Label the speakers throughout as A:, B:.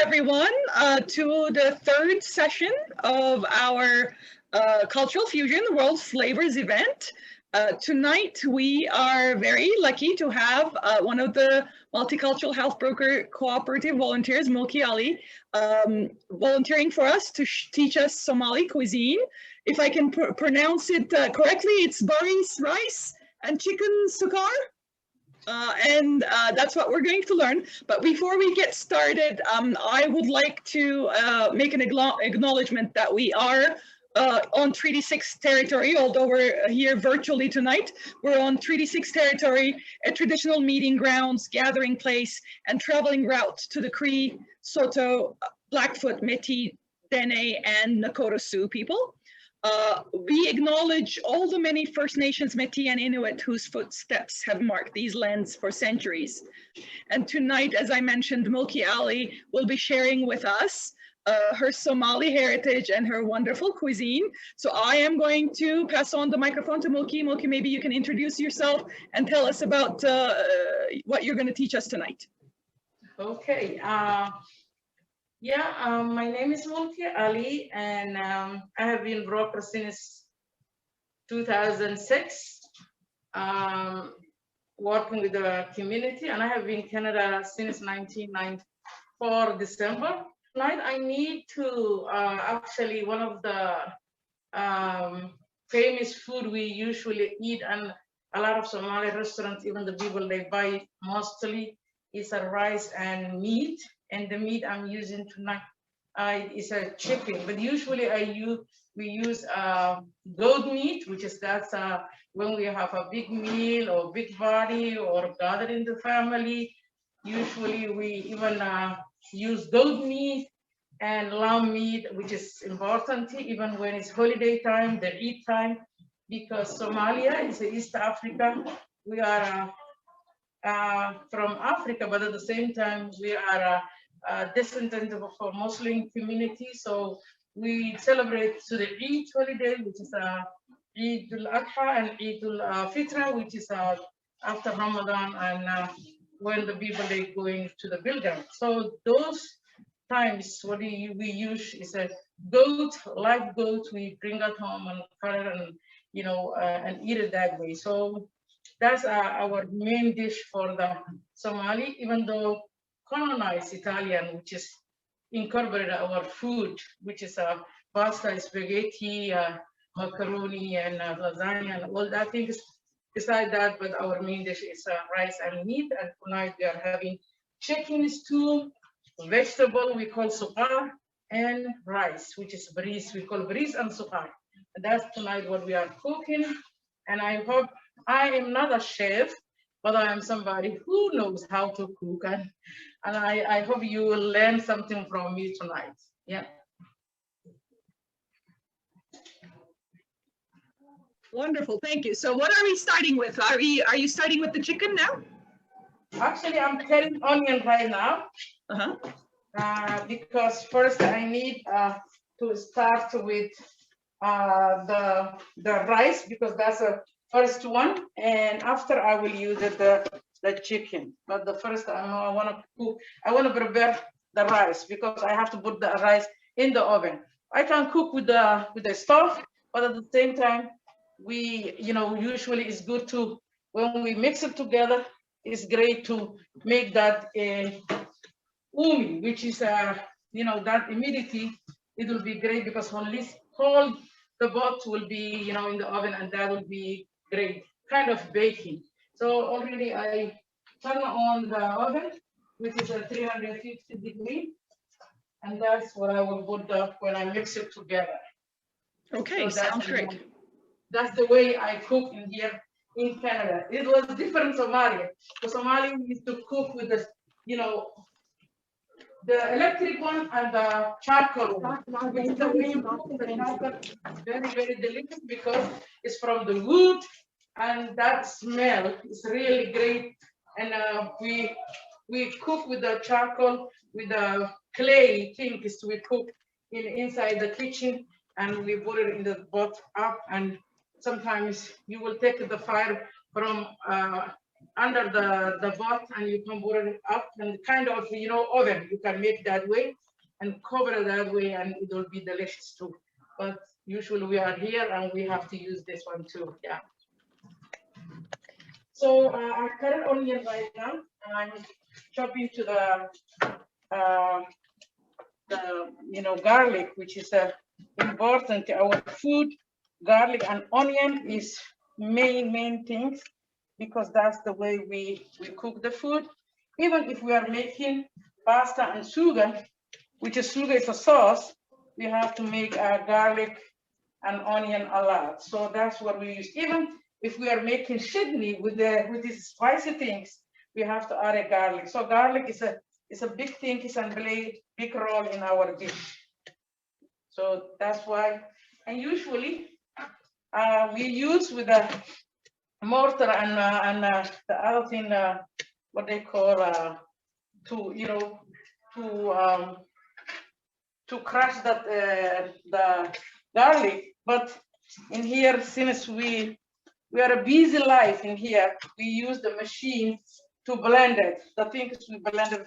A: everyone, to the third session of our Cultural Fusion World Flavors event. Tonight, we are very lucky to have one of the Multicultural Health Broker Cooperative volunteers, Mulki Ali, volunteering for us to teach us Somali cuisine. If I can pronounce it correctly, it's Baris rice and chicken Suqaar. That's what we're going to learn. But before we get started, I would like to make an acknowledgement that we are on Treaty 6 territory, although we're here virtually tonight. We're on Treaty 6 territory, a traditional meeting grounds, gathering place, and traveling route to the Cree, Soto, Blackfoot, Métis, Dene, and Nakota Sioux people. We acknowledge all the many First Nations, Métis, and Inuit whose footsteps have marked these lands for centuries. And tonight, as I mentioned, Mulki Ali will be sharing with us her Somali heritage and her wonderful cuisine. So I am going to pass on the microphone to Mulki. Mulki, maybe you can introduce yourself and tell us about what you're going to teach us tonight.
B: Okay. My name is Mulki Ali, and I have been broker since 2006, working with the community, and I have been in Canada since 1994 December. Tonight I need to actually one of the famous food we usually eat, and a lot of Somali restaurants, even the people they buy mostly, is a rice and meat. And the meat I'm using tonight is a chicken, but usually we use goat meat, which is when we have a big meal or big party or gathering the family. Usually we even use goat meat and lamb meat, which is important even when it's holiday time, the Eid time, because Somalia is East Africa. We are from Africa, but at the same time we are descendant of a Muslim community, so we celebrate to the Eid holiday, which is Eid al-Adha, and Eid al-Fitra, which is after Ramadan, and when the people they going to the building. So those times what we use is a goat, live goat. We bring it home and cut it, and and eat it that way. So that's our main dish for the Somali, even though colonized Italian, which is incorporated our food, which is pasta, spaghetti, macaroni, and lasagna, and all that things. Beside that, but our main dish is rice and meat. And tonight we are having chicken stew, vegetable we call Suqaar, and rice, which is Basiir. We call Basiir and Suqaar. And that's tonight what we are cooking. And I hope I am not a chef, but I am somebody who knows how to cook, and I hope you will learn something from me tonight. Yeah.
A: Wonderful, thank you. So what are we starting with? Are you starting with the chicken now?
B: Actually, I'm cutting onion right now. Because first I need to start with the rice, because that's the first one, and after I will use the chicken. But the first I want to cook. I want to prepare the rice because I have to put the rice in the oven. I can cook with the stove, but at the same time, we usually it's good to, when we mix it together, it's great to make that umi, which is that immediately it will be great, because only whole the pot will be in the oven, and that will be great kind of baking. So already I turn on the oven, which is a 350 degree, and that's what I will put when I mix it together.
A: Okay, so sounds great.
B: That's the way I cook in here in Canada. It was different Somalia. The Somali used to cook with the electric one and the charcoal one. Which is the way you cook the charcoal. Very, very delicious because it's from the wood, and that smell is really great. And we cook with the charcoal, with the clay things we cook inside the kitchen, and we put it in the pot up. And sometimes you will take the fire from under the pot, and you can put it up and kind of, you know, oven. You can make that way and cover it that way, and it will be delicious too. But usually we are here and we have to use this one too. Yeah. So I cut an onion right now, and I'm chopping to the you know, garlic, which is important to our food. Garlic and onion is main things, because that's the way we cook the food. Even if we are making pasta and sugar, which is sugar is a sauce, we have to make garlic and onion a lot. So that's what we use. Even if we are making chutney with these spicy things, we have to add a garlic. So garlic is a big thing. It's a play big role in our dish. So that's why, and usually we use with a mortar and the other thing, what they call to crush that the garlic. But in here, since we are a busy life in here, we use the machine to blend it. The things we blend it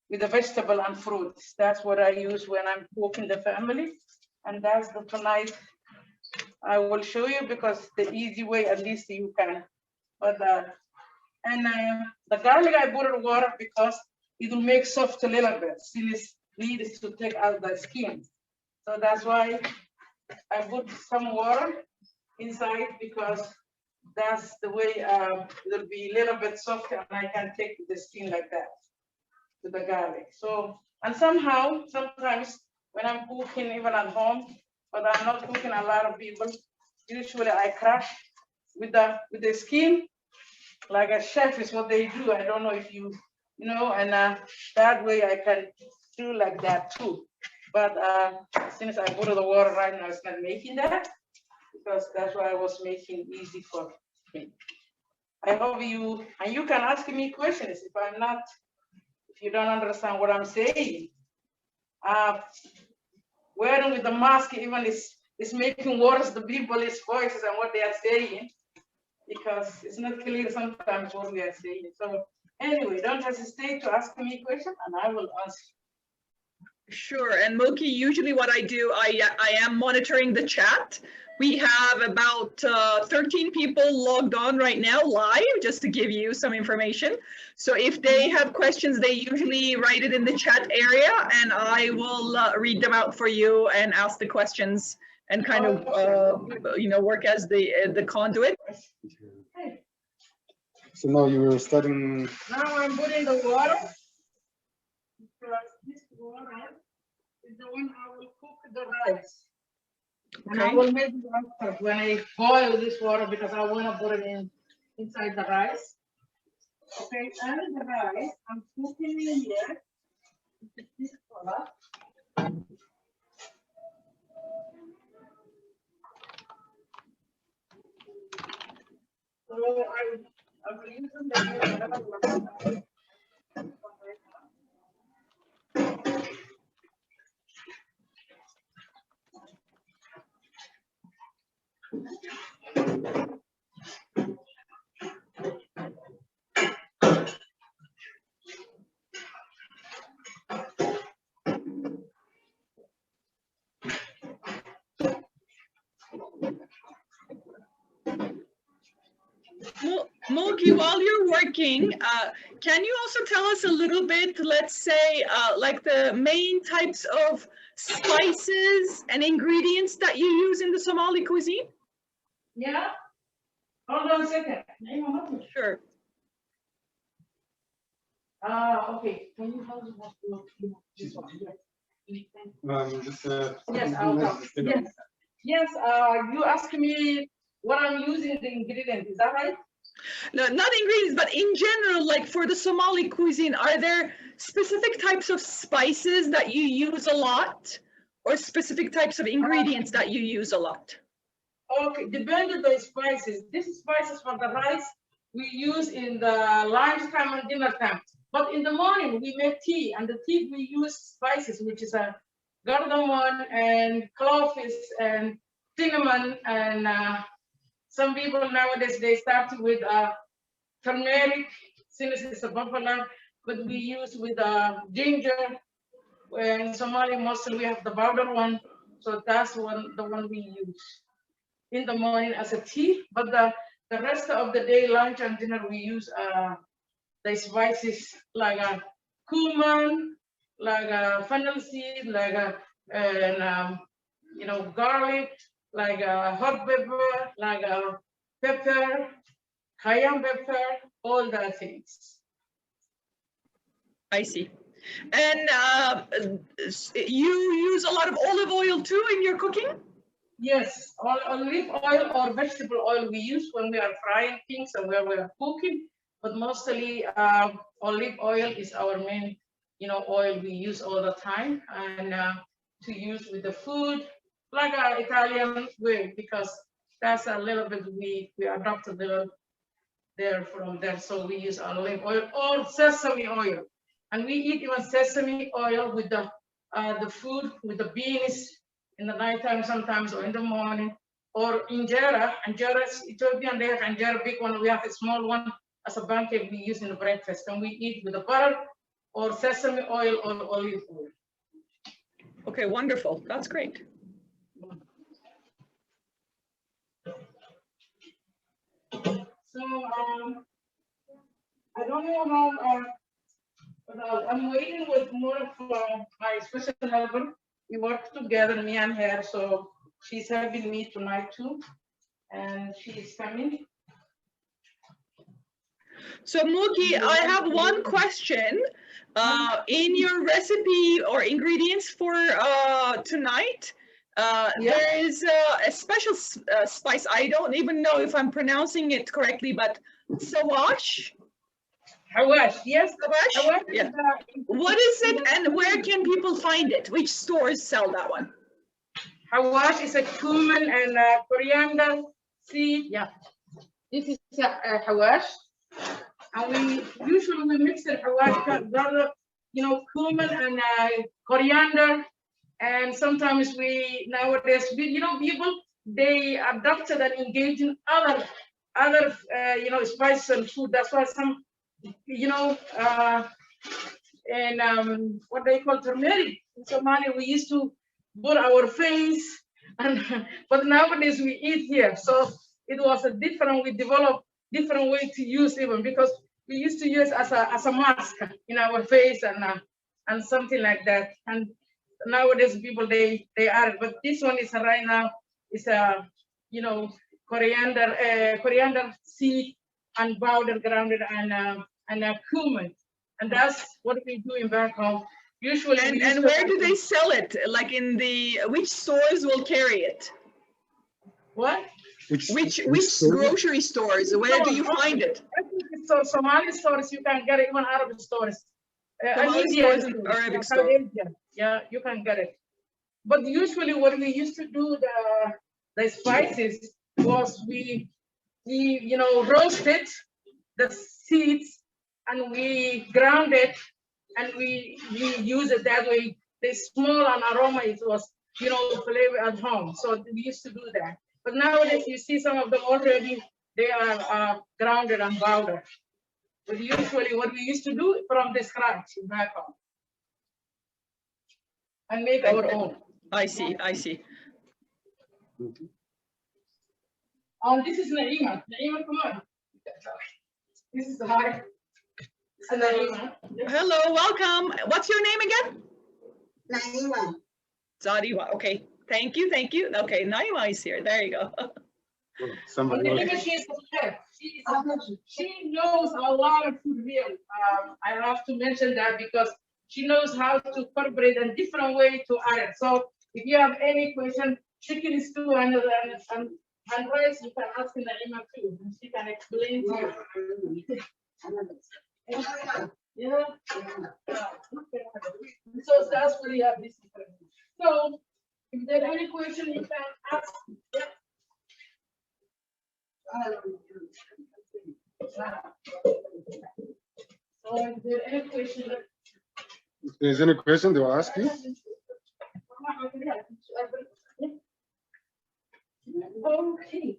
B: with the vegetable and fruits. That's what I use when I'm cooking the family. And that's the tonight I will show you, because the easy way, at least you can. But the garlic I put in water because it will make soft a little bit. Since needs to take out the skin. So that's why I put some water inside, because that's the way it'll be a little bit soft, and I can take the skin like that with the garlic. So, and sometimes when I'm cooking even at home, but I'm not cooking a lot of people, usually I crush with the skin, like a chef is what they do. I don't know if you know, and that way I can do like that too. But since I put the water right now, it's not making that, because that's why I was making easy for me. I hope you can ask me questions if you don't understand what I'm saying. Wearing with the mask even is making worse the people's voices and what they are saying, because it's not clear sometimes what we are saying. So anyway, don't hesitate to ask me questions and I will answer.
A: Sure. And Mulki, usually what I do, I am monitoring the chat. We have about 13 people logged on right now live, just to give you some information. So if they have questions, they usually write it in the chat area, and I will read them out for you and ask the questions and kind of, work as the conduit.
C: So now you were studying.
B: Now I'm putting the water, because this water is the one I will cook the rice. And I will make it after when I boil this water, because I want to put it inside the rice. Okay, and the rice I'm cooking in here. This color. So I'm using the
A: Mulki, while you're working, can you also tell us a little bit, let's say, like the main types of spices and ingredients that you use in the Somali cuisine?
B: Yeah. Hold on a second.
A: Sure.
B: Okay. Can you hold this one?
C: Yes,
B: I'll come. Yes. Yes. You asked me what I'm using the ingredient. Is that right?
A: No, not ingredients, but in general, like for the Somali cuisine, are there specific types of spices that you use a lot, or specific types of ingredients that you use a lot?
B: Okay, depending on the spices. These spices for the rice we use in the lunch time and dinner time. But in the morning we make tea, and the tea we use spices, which is a cardamom and cloves and cinnamon, and some people nowadays they start with turmeric, since it's a buffalo, but we use with ginger. In Somali, mostly we have the powder one, so that's the one we use in the morning as a tea. But the rest of the day, lunch and dinner, we use the spices like cumin, like fennel seed, like garlic, like hot pepper, like pepper, cayenne pepper, all the things.
A: I see. And you use a lot of olive oil too in your cooking?
B: Yes, olive oil or vegetable oil we use when we are frying things and when we are cooking, but mostly olive oil is our main, oil we use all the time, and to use with the food, like our Italian way, because that's a little bit we adopted there from there, so we use olive oil or sesame oil, and we eat even sesame oil with the food, with the beans in the nighttime sometimes, or in the morning, or injera. Injera is Ethiopian, they have injera big one, we have a small one as a pancake we use in the breakfast, and we eat with the butter or sesame oil or olive oil.
A: Okay, wonderful. That's great.
B: So I don't know how, but I'm waiting with more of my special helper. We work together, me and her, so she's helping me tonight too, and she's coming.
A: So Mulki, I have one question. In your recipe or ingredients for tonight, there is a special spice. I don't even know if I'm pronouncing it correctly, but sawash.
B: Hawash, yes.
A: Hawash? Yeah. What is it and where can people find it? Which stores sell that one?
B: Hawash is a cumin and coriander seed. Yeah. This is hawash. And we usually mix it hawash, cumin and coriander. And sometimes nowadays, people, they adopted and engage in other spices and food. That's why some, and what they call turmeric. In Somali, we used to put our face, but nowadays we eat here. So it was we developed different way to use even, because we used to use as a mask in our face and something like that. And nowadays people they are, but this one is right now is a coriander seed and powder grounded and cumin, and that's what we do in back home usually.
A: And where do they sell it? Like which stores will carry it?
B: What?
A: Which grocery stores? Where do you find it?
B: I think it's Somali stores. You can get it, even Arabic stores.
A: Somali stores and Arabic stores.
B: Yeah, you can get it. But usually, what we used to do the spices was we roasted the seeds and we ground it and we use it that way. The smell and aroma, it was flavor at home. So we used to do that. But nowadays, you see some of them already, they are grounded and powdered. But usually what we used to do from the scratch back home and make our own.
A: I see, I see.
B: This is Naima. Naima, come on. This is hi. Naima.
A: Hello, welcome. What's your name again?
D: Naima.
A: Zadiwa. Okay. Thank you. Thank you. Okay, Naima is here. There you go.
C: Somebody else.
B: She's a chef. She knows a lot of food here. I have to mention that because she knows how to incorporate a different way to add it. So if you have any question, chicken stew and rice, you can ask Naima too. And she can explain to you. Yeah. So that's what you have this. So if there's any question, you can ask. Yeah. So if there's any question,
C: If there's any question, they'll ask you.
B: Okay.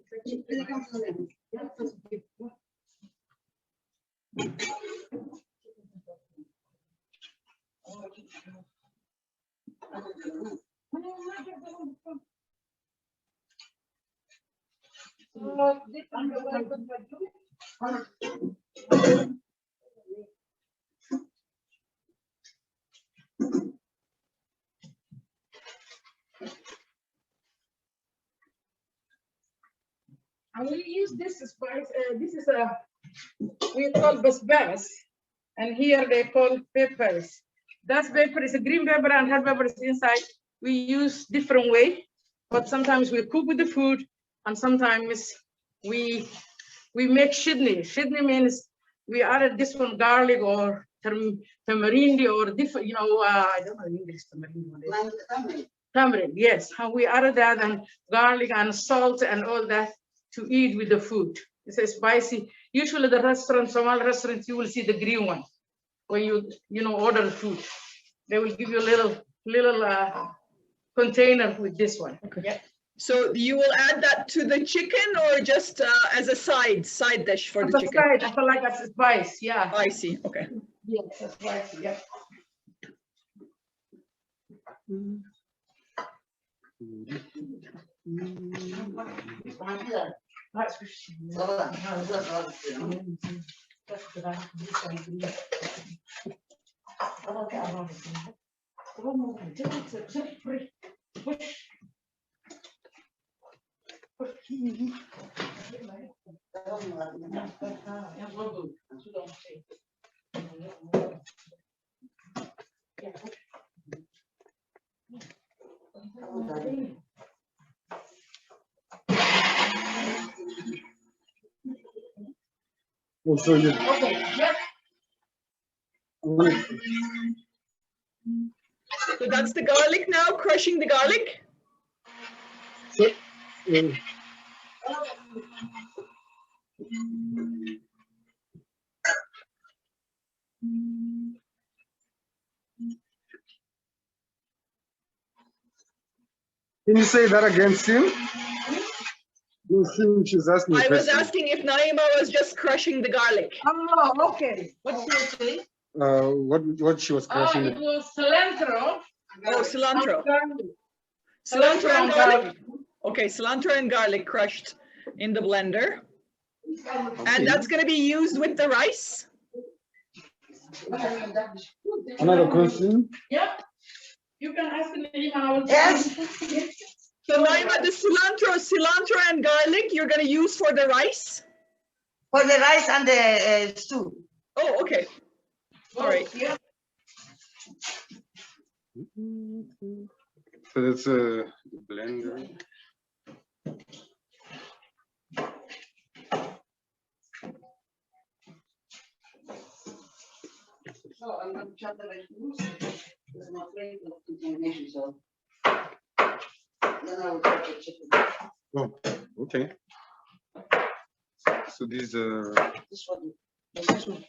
B: I will use this spice. This is a we call basbas, and here they call peppers. That pepper is a green pepper and red pepper is inside. We use different way, but sometimes we cook with the food, and sometimes we make shidni. Shidni means we added this one garlic or tamarind or different, I don't know in English tamarind. Tamarind, yes. And we added that and garlic and salt and all that to eat with the food. It's a spicy. Usually the restaurant, Somali restaurants, you will see the green one when you order the food. They will give you a little container with this one.
A: Okay.
B: Yeah.
A: So you will add that to the chicken or just as a side dish for the chicken?
B: Side, I feel like that's a spice, yeah.
A: Spicy, okay.
B: Yes, that's spicy, yeah.
C: We'll show you.
B: Okay, yeah.
A: So that's the garlic now, crushing the garlic?
C: So, can you say that again, Sim? Sim, she's asking.
A: I was asking if Naima was just crushing the garlic.
B: Oh, okay. What did you say?
C: What she was
B: Oh,
C: crushing.
B: it was cilantro.
A: Oh, cilantro.
B: Garlic.
A: Cilantro and garlic. Okay, cilantro and garlic crushed in the blender. And that's going to be used with the rice?
C: Another question?
B: Yeah. You can ask Naima.
D: Yes.
A: So Naima, the cilantro and garlic you're going to use for the rice?
D: For the rice and the stew.
A: Oh, okay. All right.
B: Yeah.
C: So that's a blender.
D: So I'm going to chop the vegetables. Because I'm afraid of contamination, so. Then I will chop the chicken.
C: Oh, okay. So these
D: This one. This one.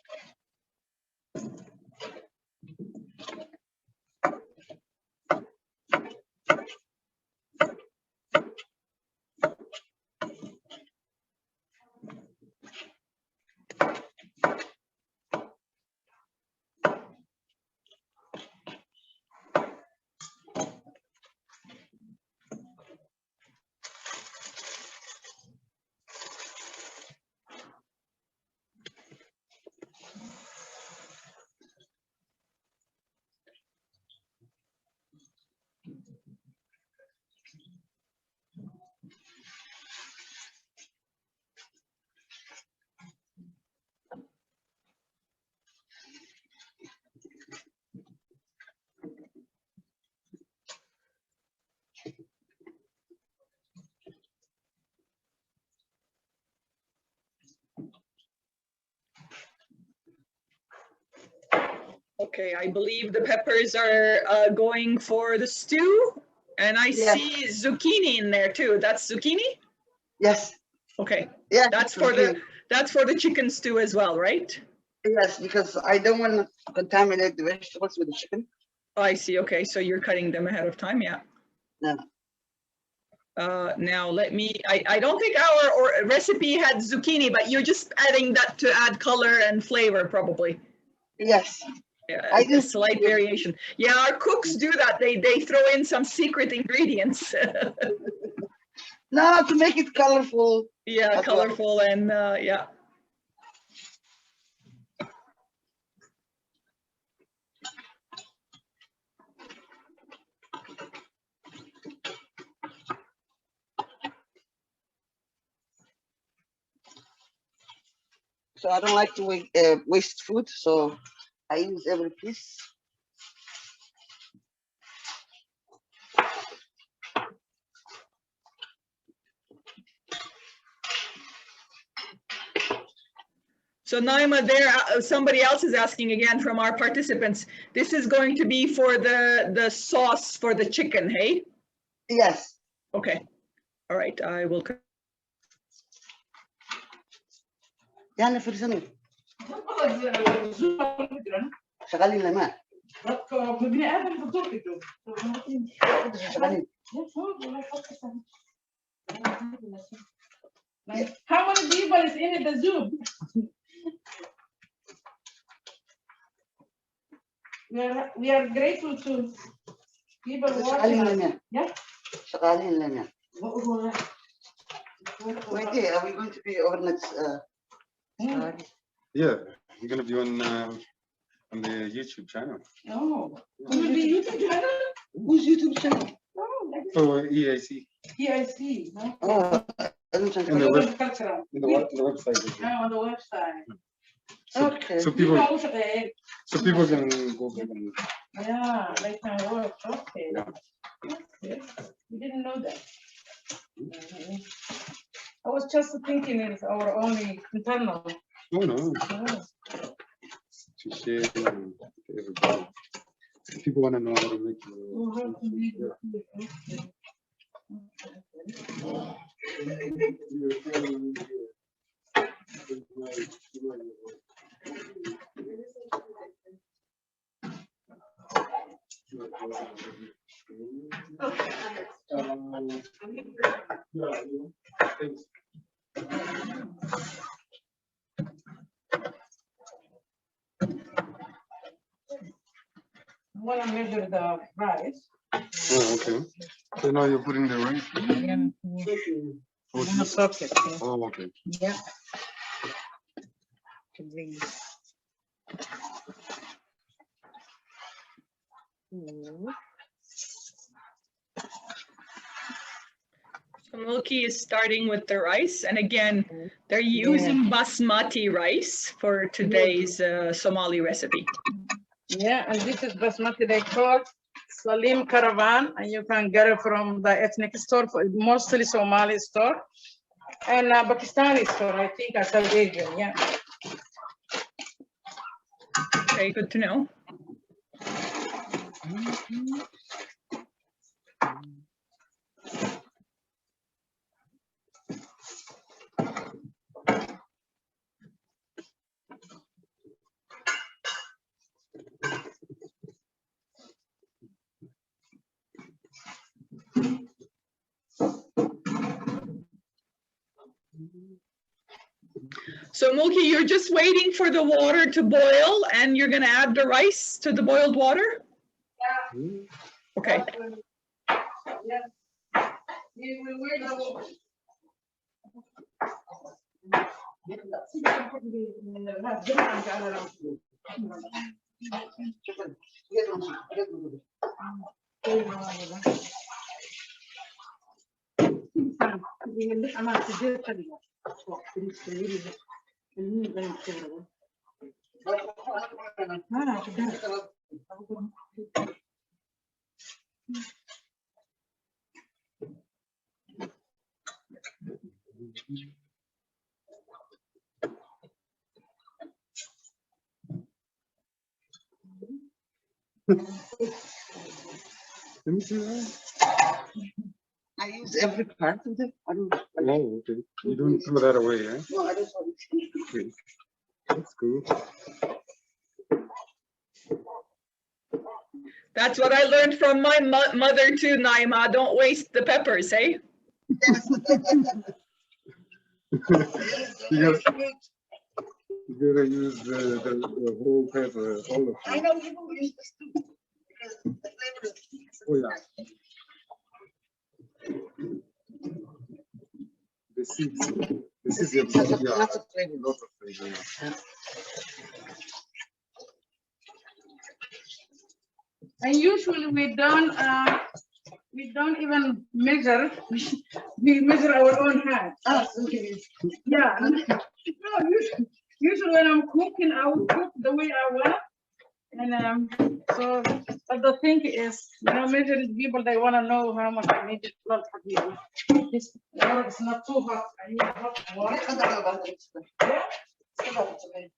A: Okay, I believe the peppers are going for the stew. And I
D: Yes.
A: see zucchini in there too. That's zucchini?
D: Yes.
A: Okay,
D: Yes.
A: that's for the chicken stew as well, right?
D: Yes, because I don't want to contaminate the vegetables with the chicken.
A: Oh, I see. Okay, so you're cutting them ahead of time, yeah.
D: Yeah.
A: Now let me, I don't think our recipe had zucchini, but you're just adding that to add color and flavor probably.
D: Yes.
A: Yeah,
D: I
A: a
D: just-
A: slight variation. Yeah, our cooks do that. They throw in some secret ingredients.
D: No, to make it colorful.
A: Yeah,
D: As well.
A: colorful and yeah.
D: So I don't like to waste food, so I use every piece.
A: So Naima, there somebody else is asking again from our participants. This is going to be for the sauce for the chicken, hey?
D: Yes.
A: Okay. All right. I will.
D: يعني فرسانة شغالين لما شغالين.
B: How many people is in the Zoom? We are grateful to people
D: شغالين
B: watching us.
D: لما.
B: Yeah.
D: شغالين لما. Wait, are we going to be overnight?
C: Yeah, we're gonna be on the YouTube channel.
B: Oh, will be YouTube channel?
D: Whose YouTube channel?
B: Oh, that is
C: For EAC.
B: PIC. No?
D: Oh, I don't know.
C: In the web,
B: Cultural.
C: in the website. as well.
B: Oh, on the website.
D: Okay.
C: So people can go back and
B: Yeah, they can work. Okay.
C: Yeah.
B: Okay. We didn't know that. I was just thinking it's our only internal.
C: oh no,
B: Oh.
C: to share to everybody. If people want to know how to make
B: You have to make it clear. I want to measure the rice.
C: Oh, okay. So now you're putting the rice.
B: Yeah.
C: Oh,
B: In the socket. Yeah.
C: oh, okay.
B: Yeah. To bring.
A: So Mulki is starting with the rice, and again, they're using basmati rice for today's Somali recipe.
B: Yeah, and this is basmati they call Salim Caravan, and you can get it from the ethnic store, mostly Somali store, and Pakistani store, I think, or South Asian, yeah.
A: Okay, good to know. So Mulki, you're just waiting for the water to boil and you're gonna add the rice to the boiled water?
B: Yeah.
A: Okay.
B: Yeah. We will wait
C: Let me see that.
D: I use every part of it. I don't.
C: Oh, okay. You don't throw that away, eh?
D: No, I just want to.
C: Okay. That's cool.
A: That's what I learned from my mother too, Naima. Don't waste the peppers, eh?
C: You You gotta use the whole pepper, all of
D: I
C: it.
D: know people use this too, because the flavor is.
C: Oh, yeah. The seeds. The seeds have
D: Lots of-
C: yeah,
D: lots of flavor.
C: lots of flavor. Yeah.
B: And usually we don't even measure. We measure our own hand.
D: Ah, okay.
B: Yeah. No, usually when I'm cooking, I will cook the way I want. And so, but the thing is, measuring people, they want to know how much I need to flour for you. This water is not too hot. I need hot water.
D: I don't know about it.
B: Yeah.
D: It's about it, okay.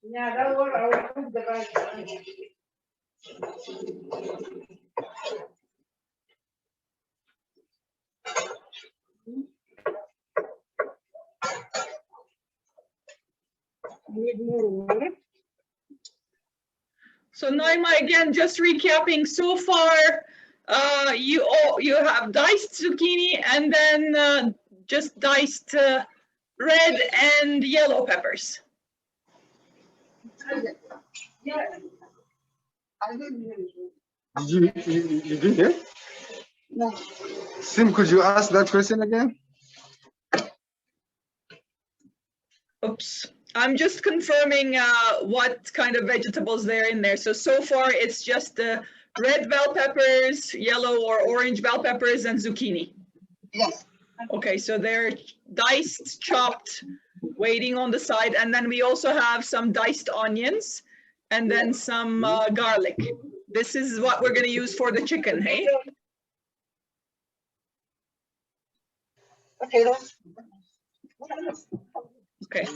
B: Yeah, that water I will cook the rice. Need more water.
A: So Naima, again, just recapping so far, you have diced zucchini and then just diced red and yellow peppers.
B: Yeah.
D: I didn't hear you.
C: You did it?
D: No.
C: Sim, could you ask that question again?
A: Oops. I'm just confirming what kind of vegetables they're in there. So far it's just the red bell peppers, yellow or orange bell peppers, and zucchini.
D: Yes.
A: Okay, so they're diced, chopped, waiting on the side. And then we also have some diced onions and then some garlic. This is what we're gonna use for the chicken, hey?
D: Potatoes.
A: Okay.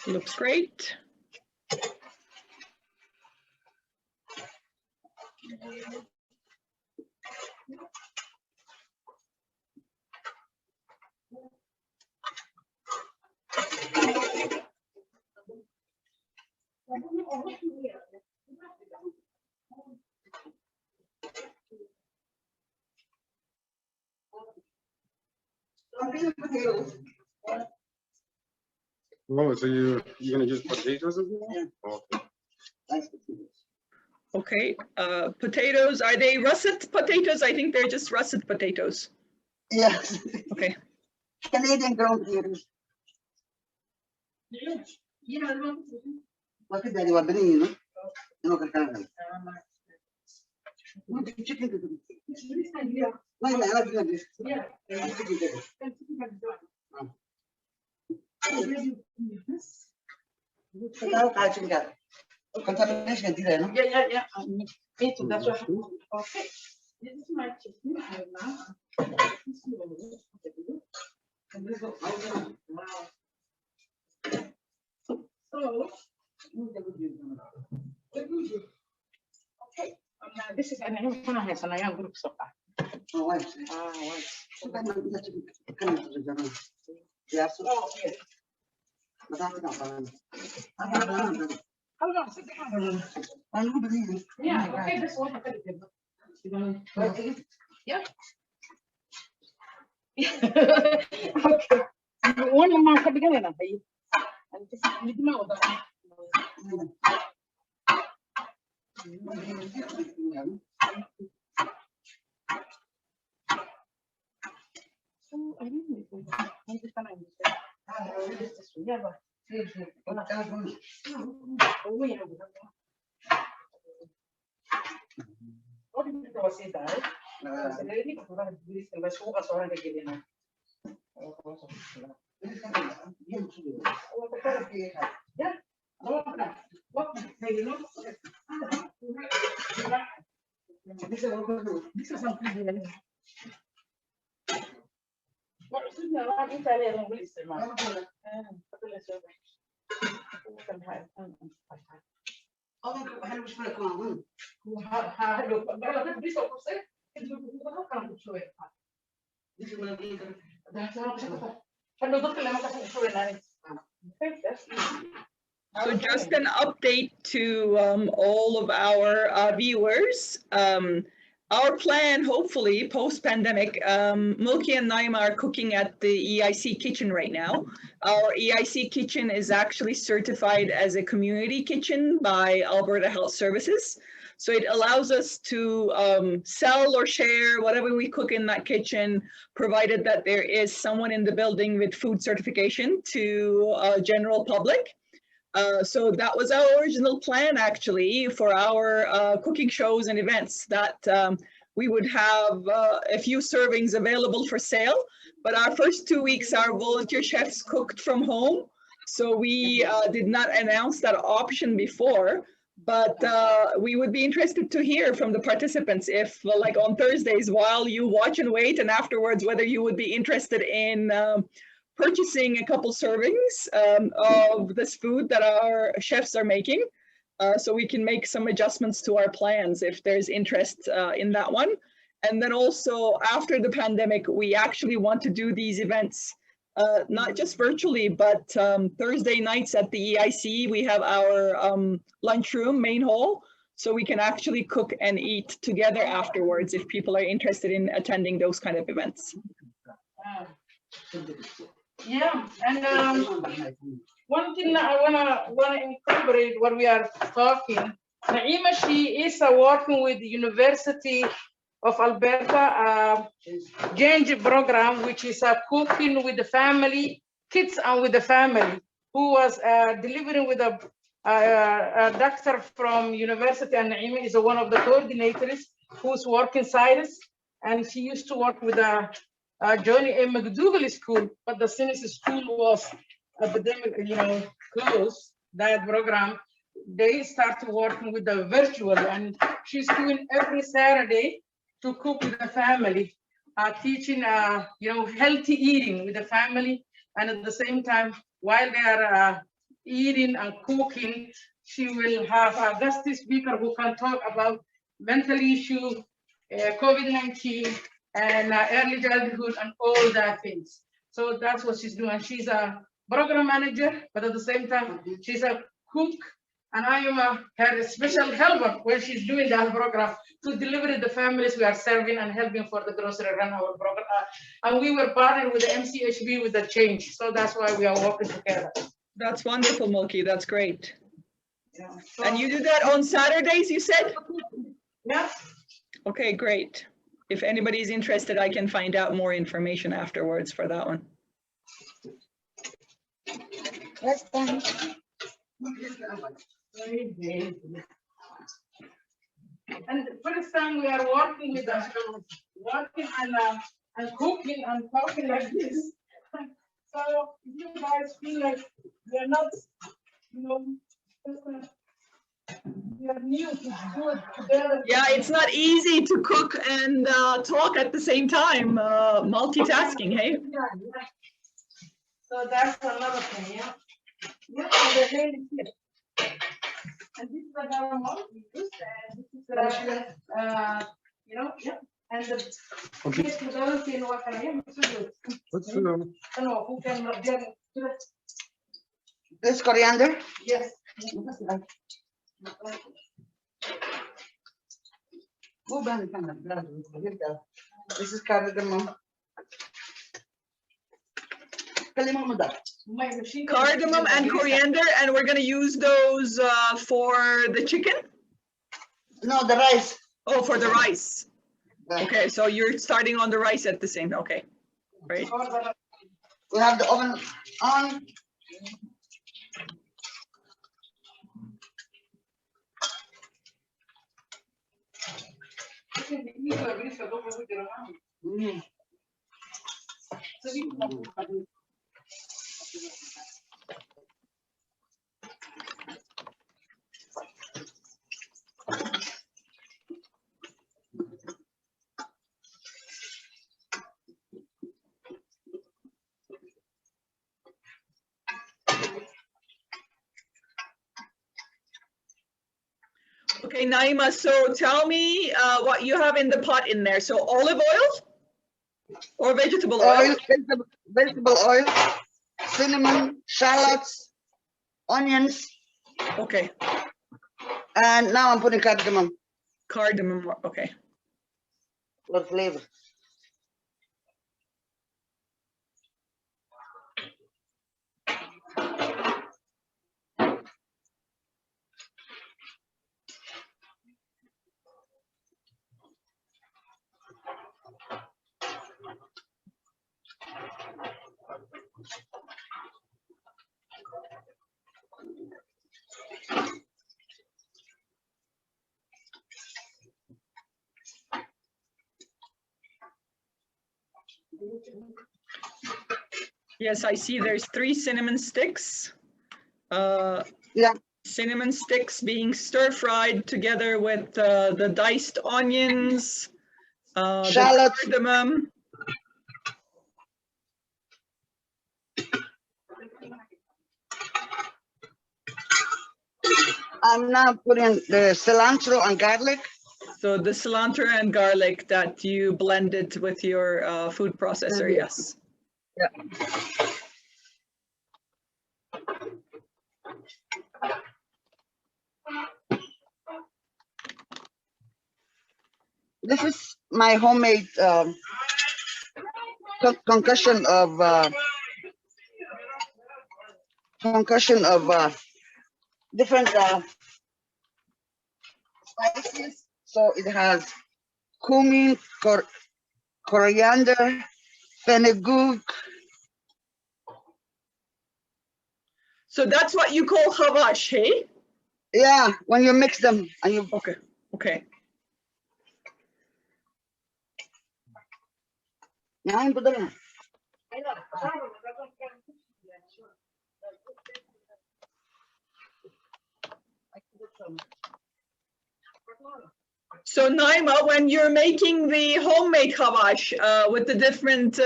A: Looks great.
D: Potatoes.
C: Oh, so you're gonna use potatoes as well?
D: Yeah.
C: Okay.
D: Nice potatoes.
A: Okay, potatoes, are they russet potatoes? I think they're just russet potatoes.
D: Yes.
A: Okay.
D: Canadian ground potatoes.
B: Yeah, no.
D: What is that? You are bringing, you know? No, Canada. No, the chicken.
B: Yeah.
D: Why not? I like this.
B: Yeah.
D: Tahu kacang kan? Contamination tidak, no?
B: Yeah. Me too, that's what. Okay. This is my chicken. Wow. So, okay. This is an group Suqaar.
D: Oh, why?
B: Why?
D: Sudah nanti kita kan jangan. Ya, so.
B: Oh, okay.
D: Betul tak apa?
B: Hold on, sit down.
D: Lalu beli.
B: Yeah, okay, this one. Yeah. Okay. One of my together now. And just leave them out. So I don't know. I'm just gonna understand.
A: So just an update to all of our viewers. Our plan, hopefully, post-pandemic, Mulki and Naima are cooking at the EIC kitchen right now. Our EIC kitchen is actually certified as a community kitchen by Alberta Health Services. So it allows us to sell or share whatever we cook in that kitchen, provided that there is someone in the building with food certification to general public. So that was our original plan, actually, for our cooking shows and events, that we would have a few servings available for sale. But our first 2 weeks, our volunteer chefs cooked from home. So we did not announce that option before. But we would be interested to hear from the participants if, like on Thursdays, while you watch and wait, and afterwards, whether you would be interested in purchasing a couple servings of this food that our chefs are making, so we can make some adjustments to our plans if there's interest in that one. And then also after the pandemic, we actually want to do these events, not just virtually, but Thursday nights at the EIC, we have our lunchroom, main hall, so we can actually cook and eat together afterwards if people are interested in attending those kind of events.
B: Yeah, and one thing that I wanna incorporate what we are talking. Naima, she is working with the University of Alberta Change program, which is cooking with the family, kids and with the family, who was delivering with a doctor from university, and Naima is one of the coordinators who's working science, and she used to work with Johnny A. McDougall School, but the since the school was epidemic, closed, that program, they started working with the virtual, and she's doing every Saturday to cook with the family, teaching, healthy eating with the family, and at the same time, while they are eating and cooking, she will have a guest speaker who can talk about mental issues, COVID-19, and early childhood and all that things. So that's what she's doing. She's a program manager, but at the same time, she's a cook, and I am her special helper when she's doing that program to deliver to the families we are serving and helping for the grocery run our program. And we were partnered with the MCHB with the change. So that's why we are working together.
A: That's wonderful, Mulki. That's great.
B: Yeah.
A: And you do that on Saturdays, you said?
B: Yeah.
A: Okay, great. If anybody's interested, I can find out more information afterwards for that one.
D: That's done.
B: And first time we are working with us, working and cooking and talking like this. So if you guys feel like we are not, we are new to do it together.
A: Yeah, it's not easy to cook and talk at the same time. Multitasking, hey?
B: Yeah. So that's another thing, yeah. Yeah, so the hand is here. And this is the garamol we use, and this is the, yeah. And the
C: What's
D: This coriander?
B: yes.
D: This is cardamom.
A: Cardamom and coriander, and we're gonna use those for the chicken?
D: No, the rice.
A: Oh, for the rice.
D: Yeah.
A: Okay, so you're starting on the rice at the same, okay, great.
D: We have the oven on. Mm.
A: Okay, Naima, so tell me what you have in the pot in there. So olive oil or vegetable oil?
D: Vegetable oil, cinnamon, shallots, onions,
A: Okay,
D: and now I'm putting cardamom
A: cardamom, okay.
D: for flavor.
A: Yes, I see there's 3 cinnamon sticks.
D: Yeah.
A: Cinnamon sticks being stir fried together with the diced onions, the
D: Shallots.
A: cardamom.
D: I'm now putting the cilantro and garlic.
A: So the cilantro and garlic that you blended with your food processor, yes.
D: Yeah. This is my homemade concussion of different spices. So it has cumin, coriander, fenugreek.
A: So that's what you call havash, hey?
D: Yeah, when you mix them and you.
A: Okay, okay.
D: Yeah, I'm putting it.
A: So Naima, when you're making the homemade havash with the different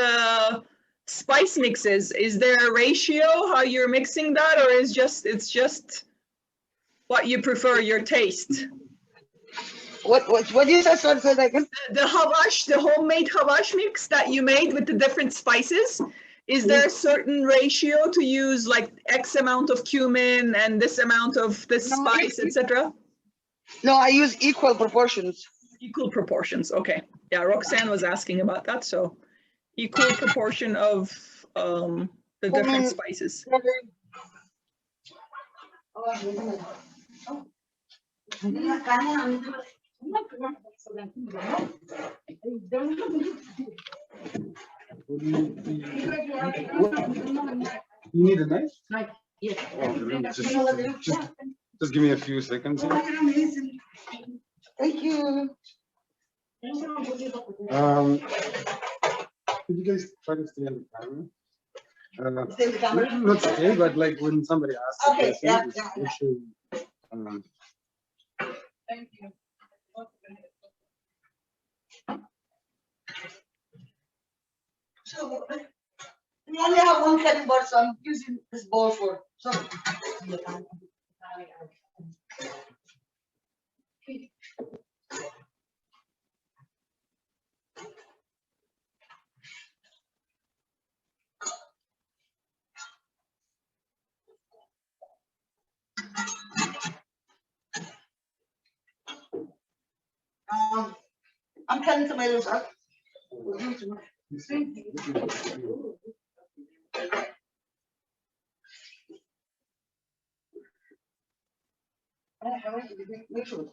A: spice mixes, is there a ratio how you're mixing that, or is it's just what you prefer, your taste?
D: What you said? Sorry, say that again.
A: The havash, the homemade havash mix that you made with the different spices, is there a certain ratio to use, like X amount of cumin and this amount of this spice, etc.?
D: No, I use equal proportions.
A: Equal proportions, okay. Yeah, Roxanne was asking about that, so equal proportion of the different spices.
C: You need a knife?
B: Like, yes.
C: Oh, just give me a few seconds here.
D: Thank you.
C: Could you guys try to stay on the camera?
D: Stay in the camera?
C: Not stay, but like when somebody asks a
D: Okay,
C: question,
D: yeah,
C: just
D: yeah,
C: make
D: yeah.
C: sure,
B: Thank you.
D: So we only have one cutting board, so I'm using this bowl for. So. I'm cutting tomatoes up. Make sure.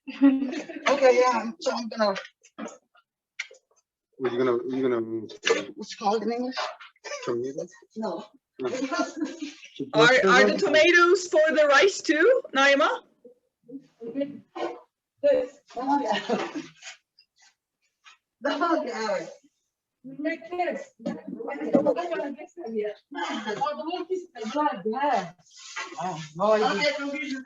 D: Okay, yeah, so I'm gonna,
C: Well, you're gonna
D: what's it called in English?
C: tomatoes?
D: No.
C: No.
A: Are the tomatoes for the rice too, Naima?
B: Make this. No,
D: Okay, confusion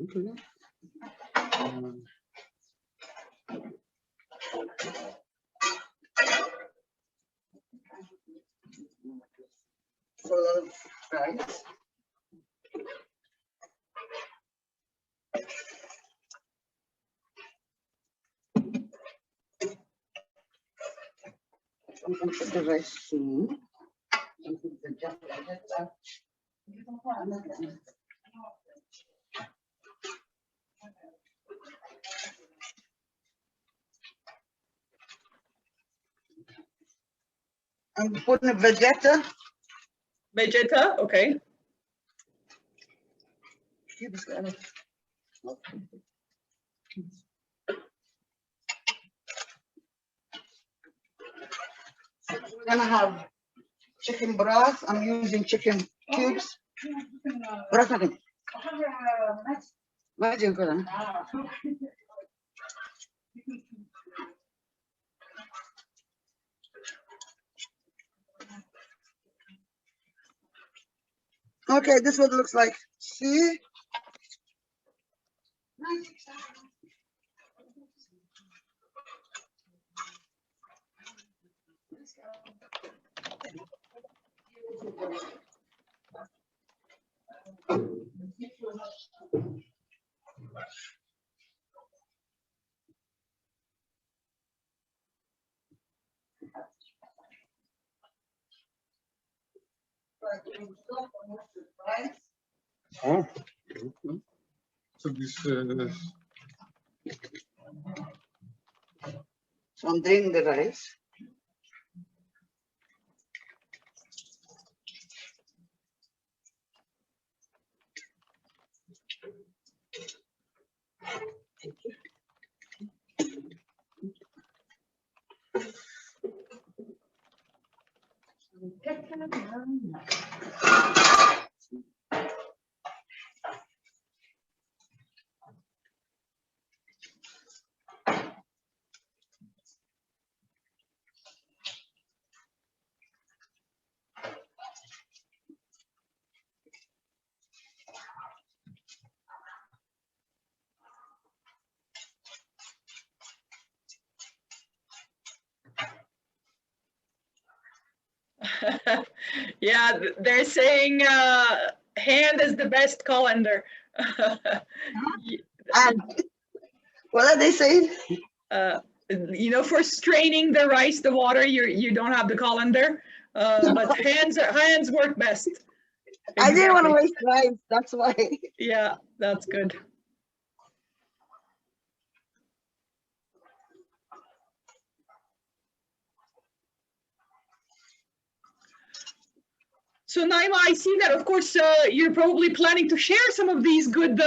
C: Okay.
D: rice. I'm gonna put the rice soon. And put the I'm putting a vegeta.
A: Vegeta, okay.
D: We're gonna have chicken broth. I'm using chicken cubes. Broth natin. Imagine ko lang. Okay, this is what it looks like. See?
C: Oh. Okay. So this
D: So I'm doing the rice.
A: Yeah, they're saying hand is the best colander.
D: And what are they saying?
A: You know, for straining the rice, the water, you don't have the colander, but hands work best.
D: I didn't want to
A: Exactly.
D: waste rice, that's why.
A: Yeah, that's good. So Naima, I see that, of course, you're probably planning to share some of these good,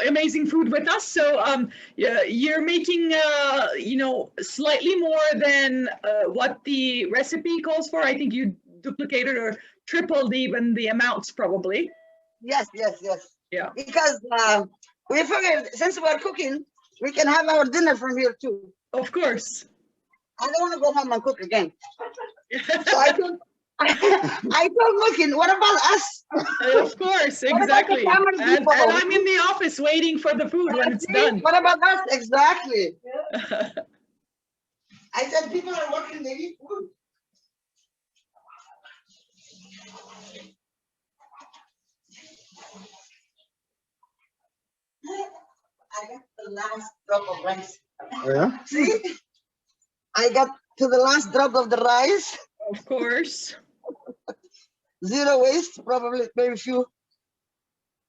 A: amazing food with us. So yeah, you're making, you know, slightly more than what the recipe calls for. I think you duplicated or tripled even the amounts, probably.
D: Yes.
A: Yeah.
D: Because we figured since we're cooking, we can have our dinner from here too.
A: Of course.
D: I don't want to go home and cook again. So I told Mulki, what about us?
A: Of course,
D: What about the
A: exactly.
D: family
A: And
D: people?
A: I'm in the office waiting for the food when it's done.
D: What about us? Exactly. I said people are working, they need food. I got the last drop of rice.
C: oh yeah.
D: See? I got to the last drop of the rice.
A: Of course.
D: Zero waste, probably very few.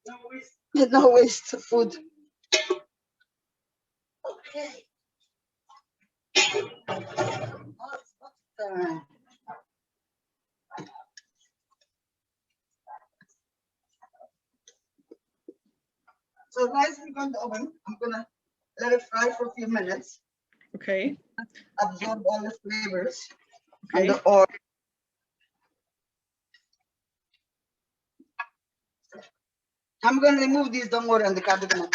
B: No waste.
D: No waste of food. Okay. So rice we go in the oven. I'm gonna let it fry for a few minutes.
A: Okay.
D: Absorb all the flavors
A: Okay.
D: and the oil. I'm gonna remove these, don't worry, on the cabinet.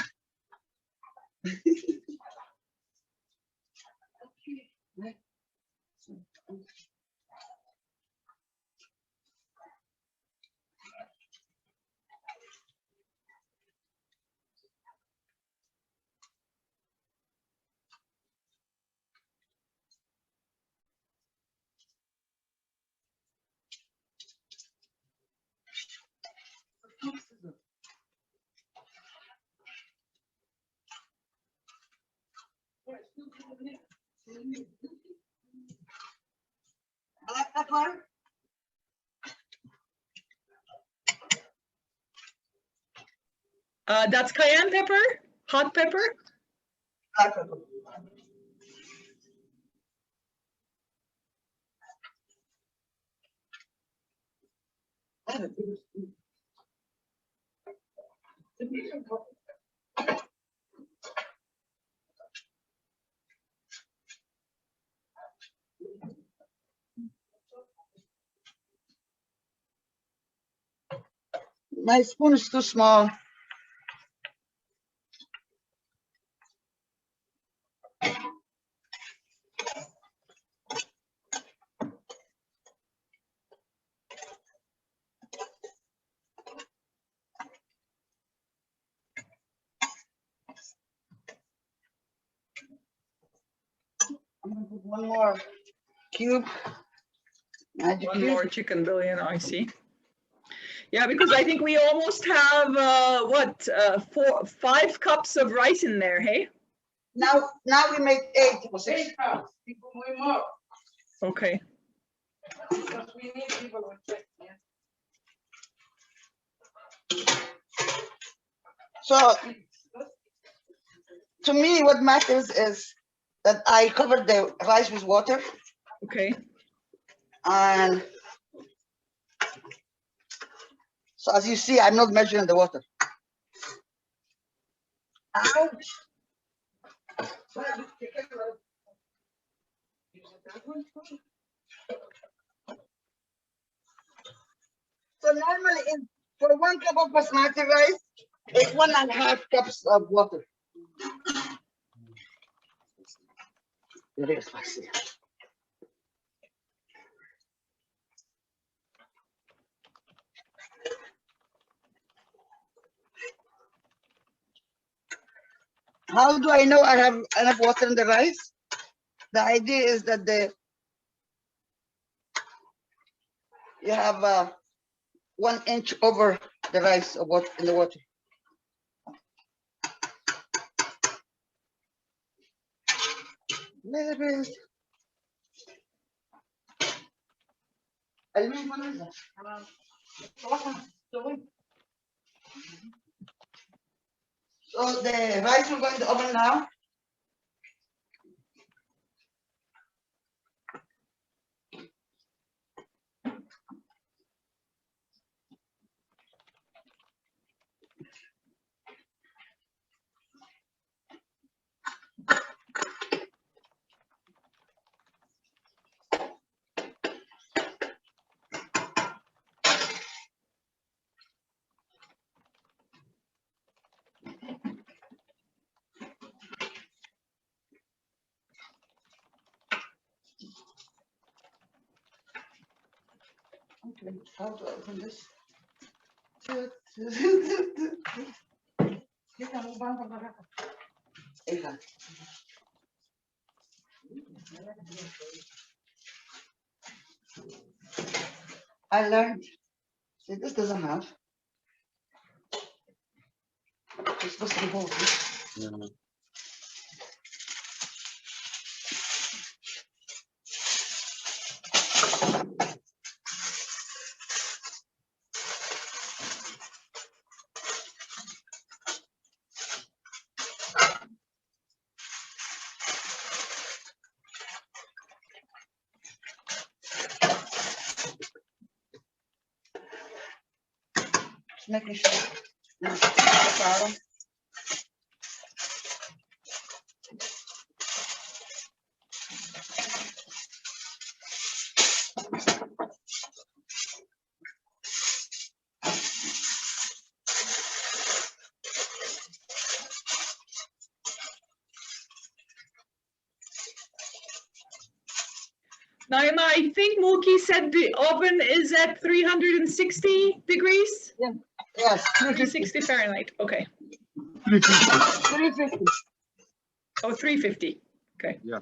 D: Black pepper.
A: That's cayenne pepper, hot pepper.
D: Black pepper. My spoon is too small. I'm gonna put one more cube. Magic
A: One
D: cube.
A: more chicken billion, I see. Yeah, because I think we almost have what 5 cups of rice in there. Hey.
D: Now we make 8 or 6.
B: 8 cups. People more more.
A: Okay.
B: Because we need people with check. Yeah.
D: So to me, what matters is that I covered the rice with water,
A: Okay.
D: and so as you see, I'm not measuring the water. Ouch. So normally, for 1 cup of basmati rice, it's 1.5 cups of water. Very spicy. How do I know I have enough water in the rice? The idea is that you have 1 inch over the rice of what in the water. Little bit. So the rice will go in the oven now. Okay, how to open this? I learned. See, this doesn't have. It's supposed to be both.
C: Yeah.
D: making sure. No.
A: Naima, I think Mulki said the oven is at 360 degrees?
D: Yes.
A: 360 Fahrenheit, okay.
D: 350.
A: Oh, 350, okay.
C: Yeah.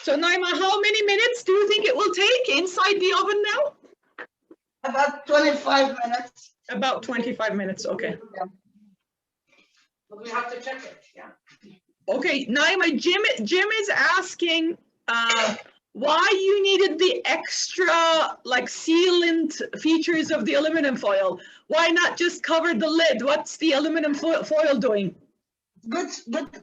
A: So Naima, how many minutes do you think it will take inside the oven now?
D: About 25 minutes.
A: About 25 minutes, okay.
B: But we have to check it, yeah.
A: Okay, Naima, Jim is asking why you needed the extra like sealant features of the aluminum foil. Why not just cover the lid? What's the aluminum foil doing?
D: Good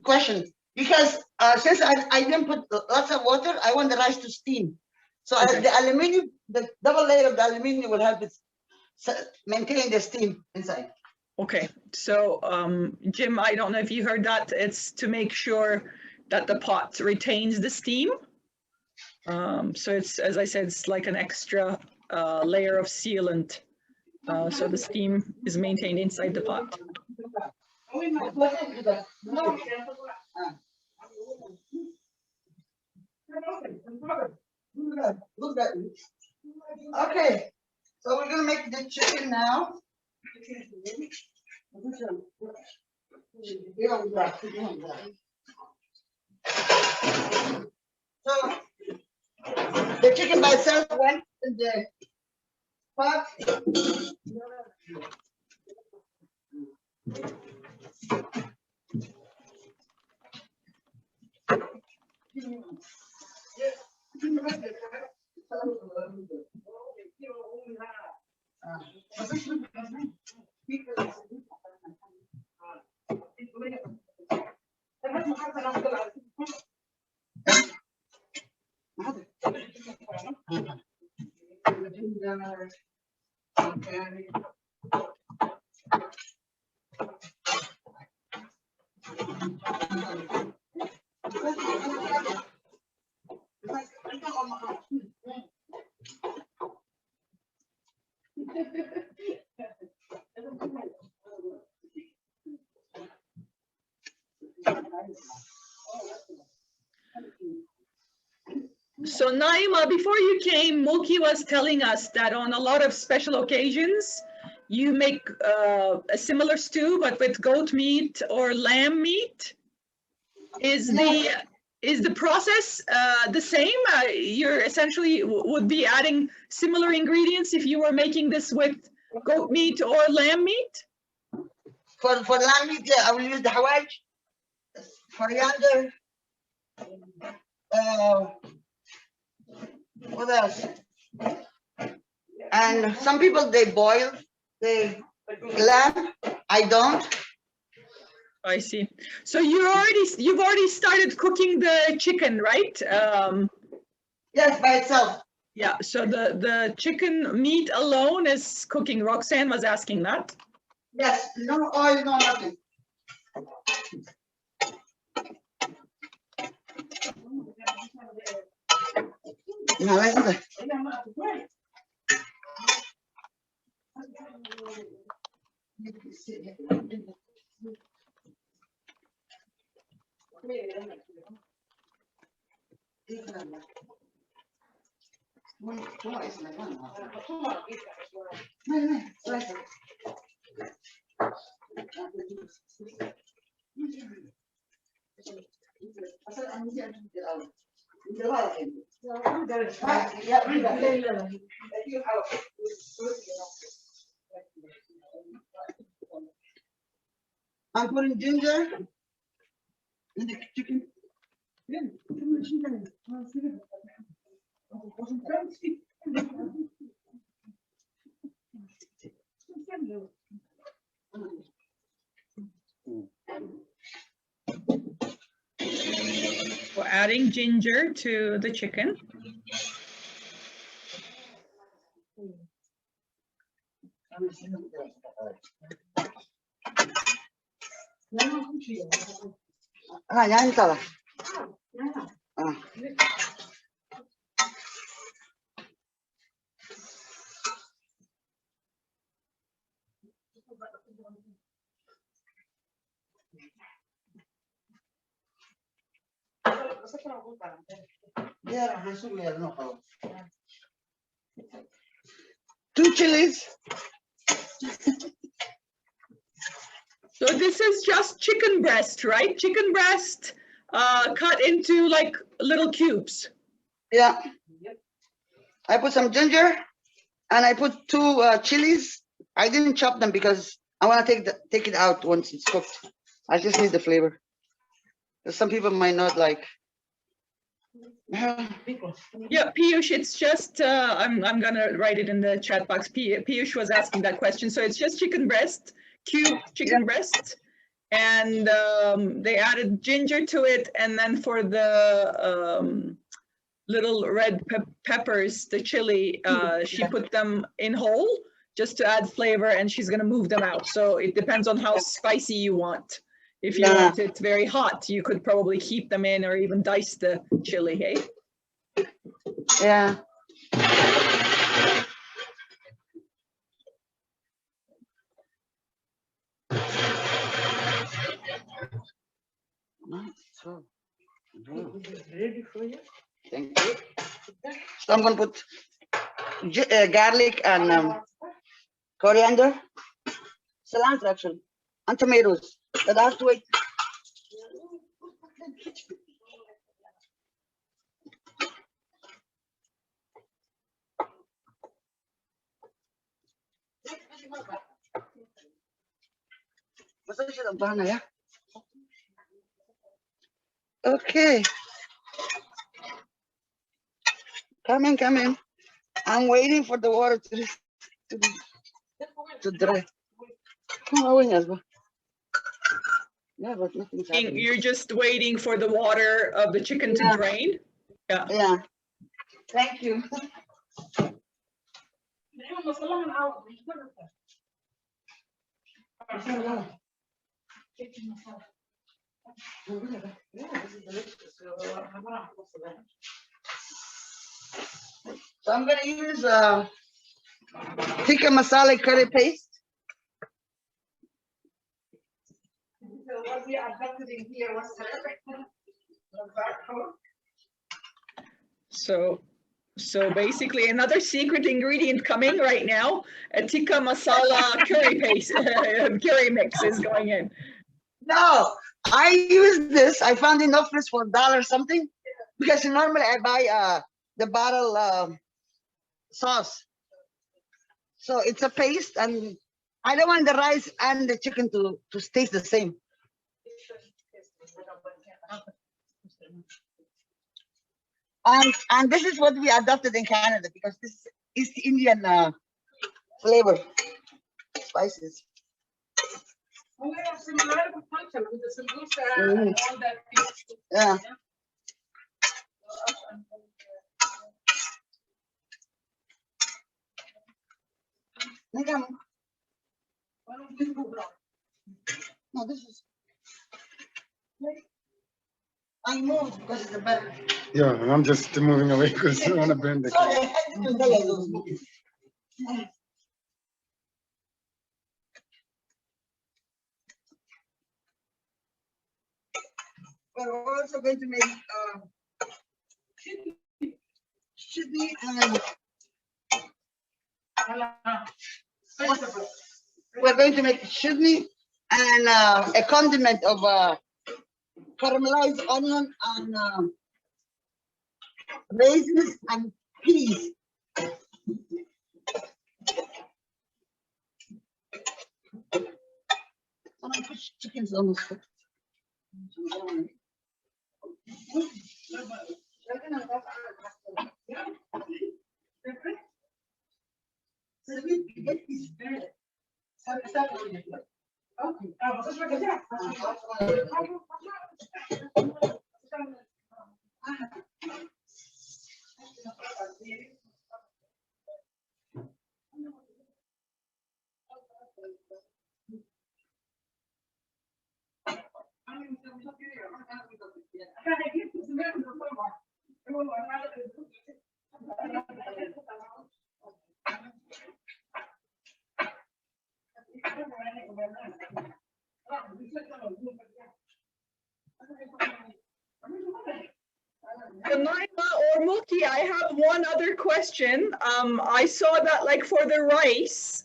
D: question. Because since I didn't put lots of water, I want the rice to steam. So
A: Okay.
D: the aluminum, the double layer of the aluminum will help it maintain the steam inside.
A: Okay, so Jim, I don't know if you heard that. It's to make sure that the pot retains the steam. So it's, as I said, it's like an extra layer of sealant. So the steam is maintained inside the pot.
D: Okay, so we're gonna make the chicken now. So the chicken by itself went in the pot.
A: So Naima, before you came, Mulki was telling us that on a lot of special occasions, you make a similar stew, but with goat meat or lamb meat. Is the process the same? You're essentially would be adding similar ingredients if you were making this with goat meat or lamb meat?
D: For lamb meat, I will use the hawaj, coriander. What else? And some people they boil the lamb. I don't.
A: I see. So you've already started cooking the chicken, right?
D: Yes, by itself.
A: Yeah. So the chicken meat alone is cooking. Roxanne was asking that.
D: Yes, no oil, no nothing. No, I'm putting ginger in the chicken.
A: We're adding ginger to the chicken.
D: Yan salah. Two chilies.
A: So this is just chicken breast, right? Chicken breast cut into like little cubes.
D: Yeah. I put some ginger and I put two chilies. I didn't chop them because I want to take it out once it's cooked. I just need the flavor. Some people might not like.
A: Yeah, Piyush, it's just, I'm gonna write it in the chat box. Piyush was asking that question. So it's just chicken breast, cube chicken breast, and they added ginger to it. And then for the little red peppers, the chili, she put them in whole just to add flavor, and she's gonna move them out. So it depends on how spicy you want. If you want it very hot, you could probably keep them in or even dice the chili, hey?
D: Yeah. So,
B: Ready for you?
D: thank you. So I'm gonna put garlic and coriander, cilantro actually, and tomatoes. But I have to wait. Okay. Come in. I'm waiting for the water to dry. Yeah, but nothing's happening.
A: You're just waiting for the water of the chicken to drain? Yeah.
D: Yeah. Thank you. So I'm gonna use tikka masala curry paste.
A: So basically another secret ingredient coming right now, a tikka masala curry paste, curry mix is going in.
D: No, I use this. I found enough for $1 something because normally I buy the bottle sauce. So it's a paste, and I don't want the rice and the chicken to taste the same. And this is what we adopted in Canada because this is East Indian flavor, spices.
B: We have similar culture with the sambusa
D: Mhm.
B: and all that.
D: Yeah. No, this is. I moved because it's a better.
C: Yeah, and I'm just moving away because I want to burn the
D: Sorry,
C: cake.
D: I didn't know I was moving. But we're also going to make chutney and we're going to make chutney and a condiment of caramelized onion and raisins, and peas. Someone put chickens on the spot.
A: Naima or Mulki, I have one other question. I saw that like for the rice,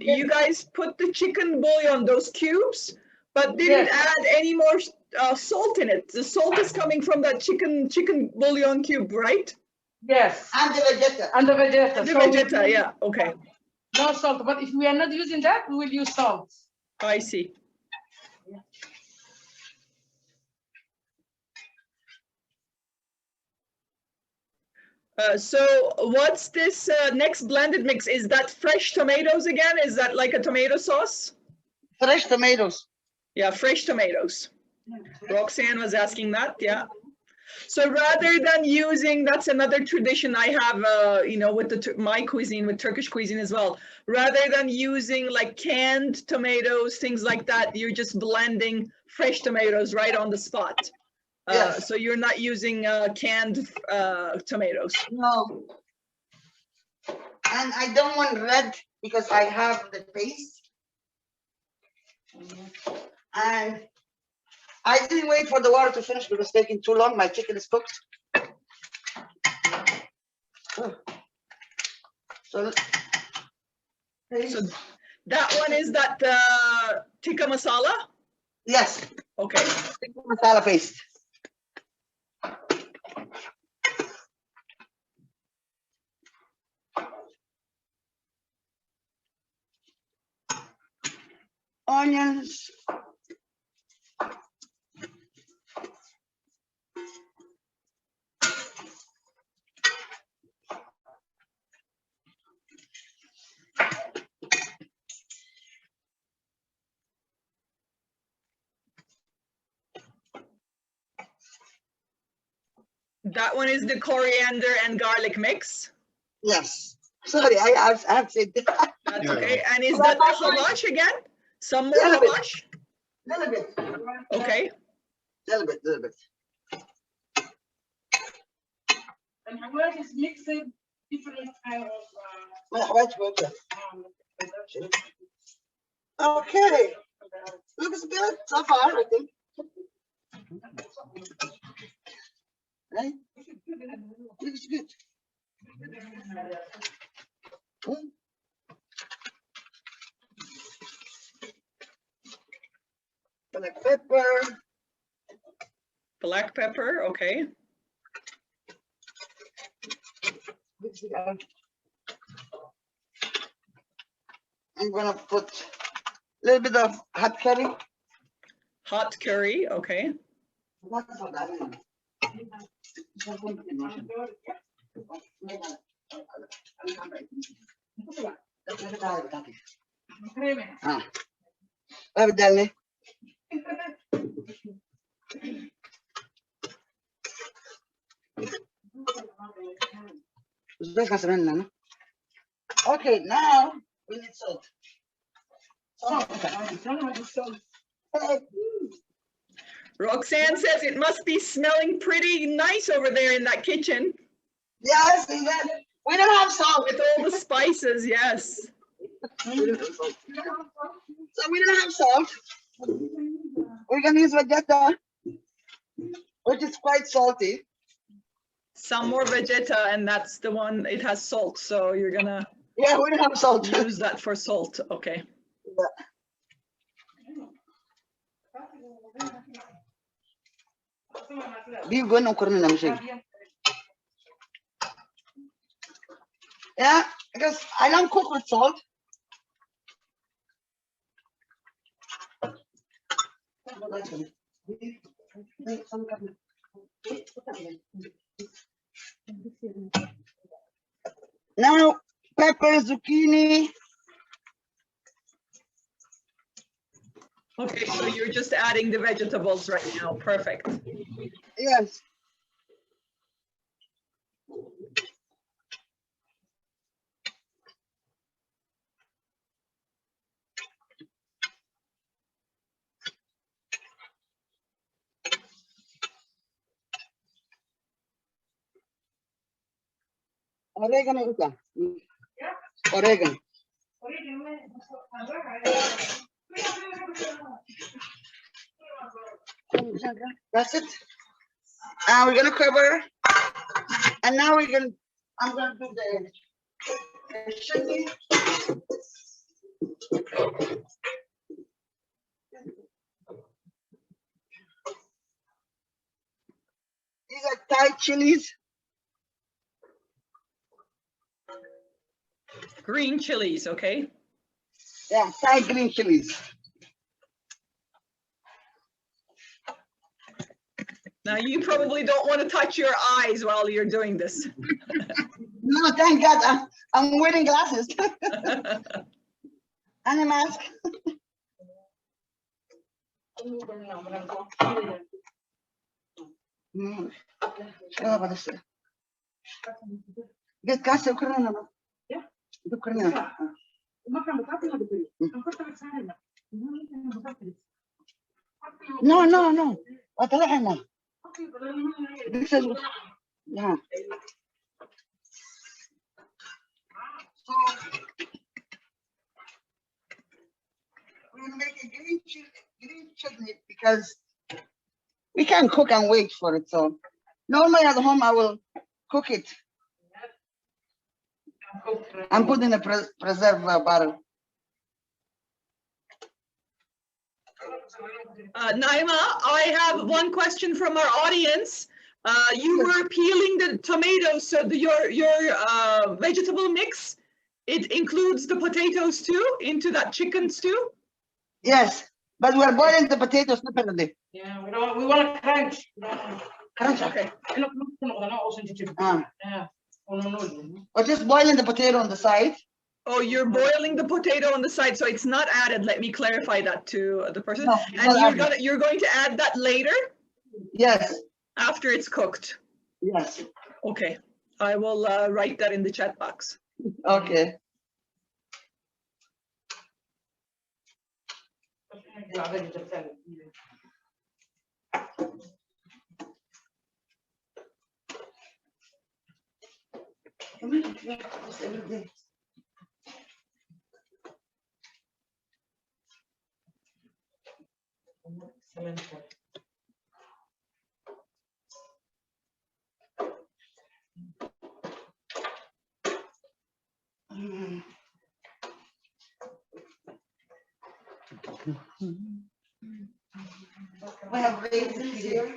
A: you guys put the chicken bouillon, those cubes, but didn't add any more salt in it. The salt is coming from that chicken bouillon cube, right?
B: Yes.
D: And the vegeta.
B: And the vegeta.
A: The
B: So
A: vegeta, yeah, okay,
B: no salt, but if we are not using that, we will use salt.
A: I see. So what's this next blended mix? Is that fresh tomatoes again? Is that like a tomato sauce?
D: Fresh tomatoes.
A: Yeah, fresh tomatoes. Roxanne was asking that, yeah. So rather than using, that's another tradition I have, you know, with my cuisine, with Turkish cuisine as well. Rather than using like canned tomatoes, things like that, you're just blending fresh tomatoes right on the spot.
D: Yes.
A: So you're not using canned tomatoes.
D: No. And I don't want red because I have the paste. And I didn't wait for the water to finish because it's taking too long. My chicken is cooked. Oh. So
A: that one is that tikka masala?
D: yes,
A: Okay.
D: masala paste. Onions.
A: That one is the coriander and garlic mix.
D: Yes. Sorry, I have said that.
A: That's
C: Yeah.
A: okay. And is that the hawash again? Some more
D: Little bit.
A: hawash?
D: Little bit.
A: Okay.
D: Little bit.
B: And how is mixing different kind of
D: Okay. Looks good so far, I think. Right? Looks good. Black pepper.
A: Black pepper, okay.
D: I'm gonna put a little bit of hot curry.
A: Hot curry, okay.
D: Okay, now we need salt.
A: Roxanne says it must be smelling pretty nice over there in that kitchen
D: Yes, we don't have salt.
A: with all the spices, yes.
D: So we don't have salt. We're gonna use vegeta, which is quite salty.
A: Some more vegeta, and that's the one, it has salt, so you're gonna
D: Yeah, we don't have salt.
A: use that for salt, okay.
D: Be going on corner, I'm saying. Yeah, because I don't cook with salt. Now, pepper, zucchini.
A: Okay, so you're just adding the vegetables right now. Perfect.
D: Yes. Oregano ito. Oregano. That's it. And we're gonna cover. And now I'm gonna do the chutney. These are Thai chilies.
A: Green chilies, okay?
D: Yeah, Thai green chilies.
A: Now you probably don't want to touch your eyes while you're doing this.
D: No, thank God, I'm wearing glasses and a mask. Get gas Ukraine. Yeah. Ukraine. No. وطلعنا. This is yeah. So we're gonna make a green chutney because we can't cook and wait for it. So normally at home I will cook it and put in a preserve bottle.
A: Naima, I have one question from our audience. You were peeling the tomatoes, so your vegetable mix, it includes the potatoes too into that chicken stew?
D: Yes, but we're boiling the potatoes separately.
B: Yeah, we want to crunch.
D: Crunch.
A: Okay.
D: Or just boiling the potato on the side.
A: Oh, you're boiling the potato on the side, so it's not added. Let me clarify that to the person.
D: No,
A: and you're going to add that later?
D: Yes.
A: After it's cooked?
D: Yes.
A: Okay, I will write that in the chat box.
D: Okay. We have raisins here.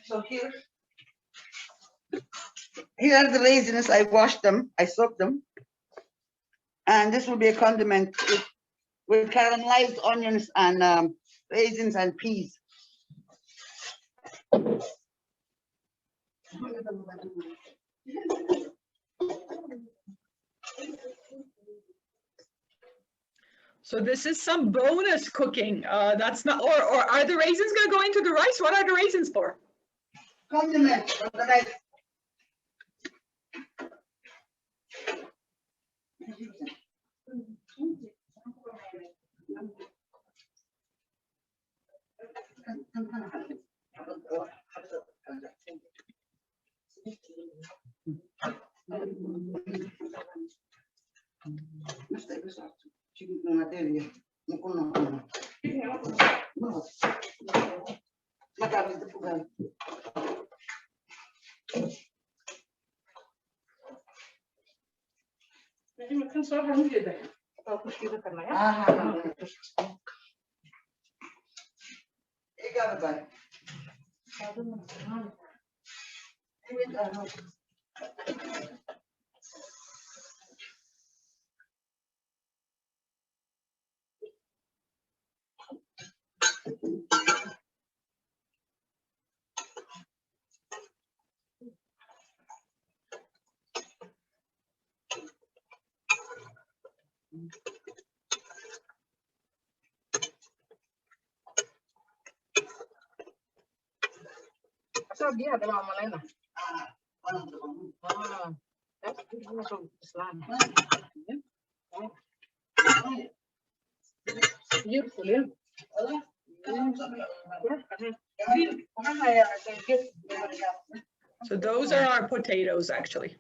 D: So here are the raisins. I washed them, I soaked them. And this will be a condiment with caramelized onions and raisins and peas.
A: So this is some bonus cooking. That's not, or are the raisins going to go into the rice? What are the raisins for?
D: Condiment for the rice.
B: kan soo harin jeeda oo ku shiida karnaa ya So dia ada lama lain lah. Beautiful, yeah.
A: So those are our potatoes, actually.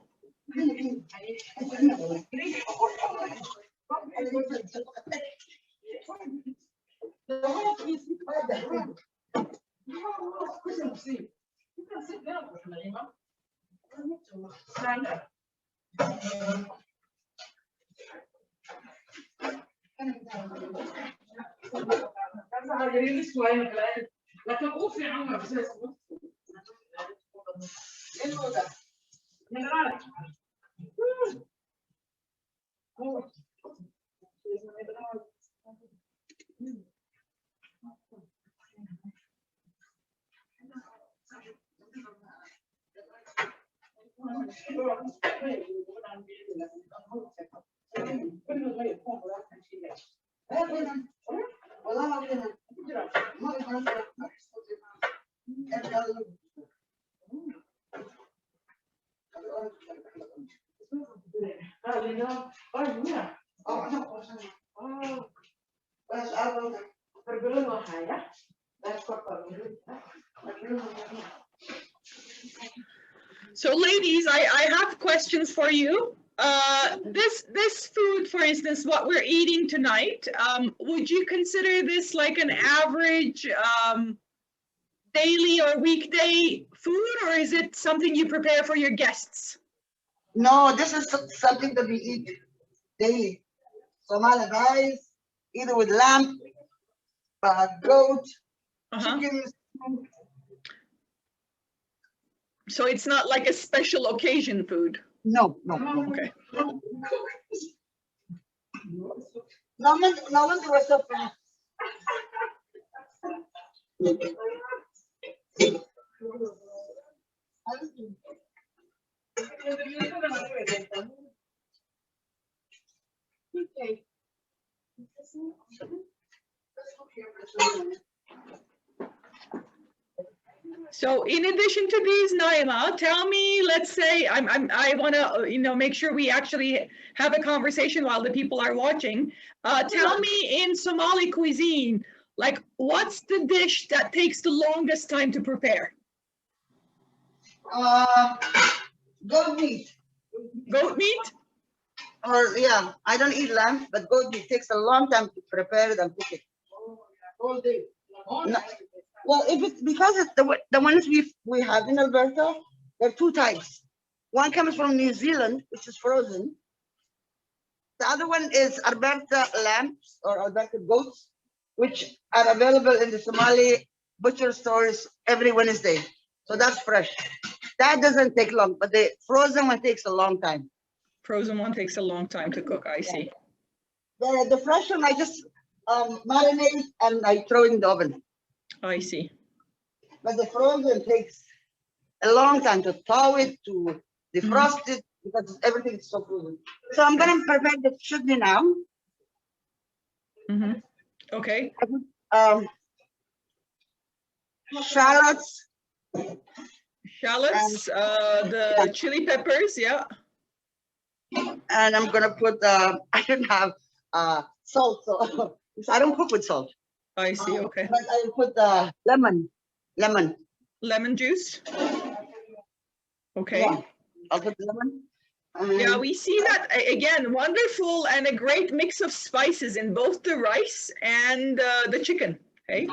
A: So ladies, I have questions for you. This food, for instance, what we're eating tonight, would you consider this like an average daily or weekday food, or is it something you prepare for your guests?
D: No, this is something that we eat daily. Somali rice, either with lamb, goat, chicken.
A: So it's not like a special occasion food?
D: No.
A: Okay.
D: No one was so fast.
A: So in addition to these, Naima, tell me, let's say I want to make sure we actually have a conversation while the people are watching. Tell me, in Somali cuisine, like, what's the dish that takes the longest time to prepare?
D: Goat meat.
A: Goat meat?
D: Or yeah, I don't eat lamb, but goat meat takes a long time to prepare it and cook it. All day. No. Well, if it's because it's the ones we have in Alberta, there are two types. One comes from New Zealand, which is frozen. The other one is Alberta lambs or Alberta goats, which are available in the Somali butcher stores every Wednesday. So that's fresh. That doesn't take long, but the frozen one takes a long time.
A: Frozen one takes a long time to cook, I see.
D: The fresh one, I just marinate and I throw in the oven.
A: I see.
D: But the frozen takes a long time to thaw it, to defrost it, because everything is so frozen. So I'm going to prepare the chutney now.
A: Okay.
D: Shallots.
A: Shallots, the chili peppers, yeah.
D: And I'm going to put, I don't have salt, so I don't cook with salt.
A: I see, okay.
D: But I put lemon.
A: Lemon juice? Okay.
D: Yeah, I'll put lemon.
A: Yeah, we see that, again, wonderful and a great mix of spices in both the rice and the chicken, okay?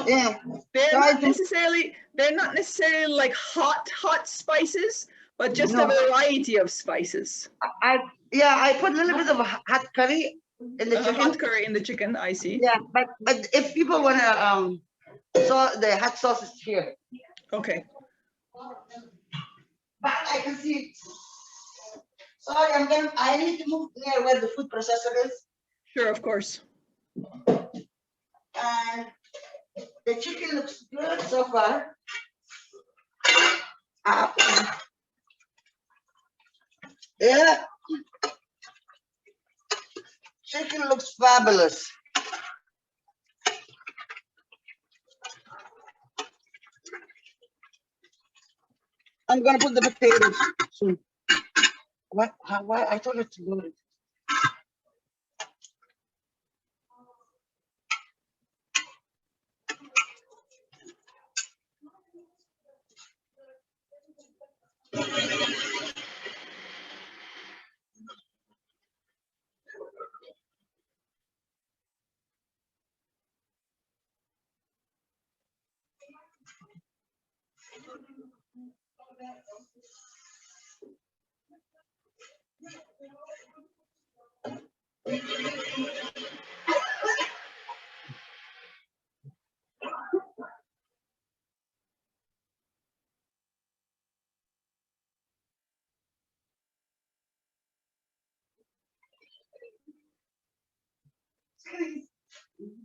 D: Yeah.
A: They're not necessarily like hot spices, But just
D: No.
A: a variety of spices.
D: I put a little bit of hot curry in the chicken.
A: Hot curry in the chicken, I see.
D: Yeah, but if people wanna so the hot sauce is here.
A: Okay.
D: But I can see. Sorry, I need to move near where the food processor is.
A: Sure, of course.
D: And the chicken looks good so far. Yeah. Chicken looks fabulous. I'm gonna put the potatoes soon. What? Why? I told her to do it.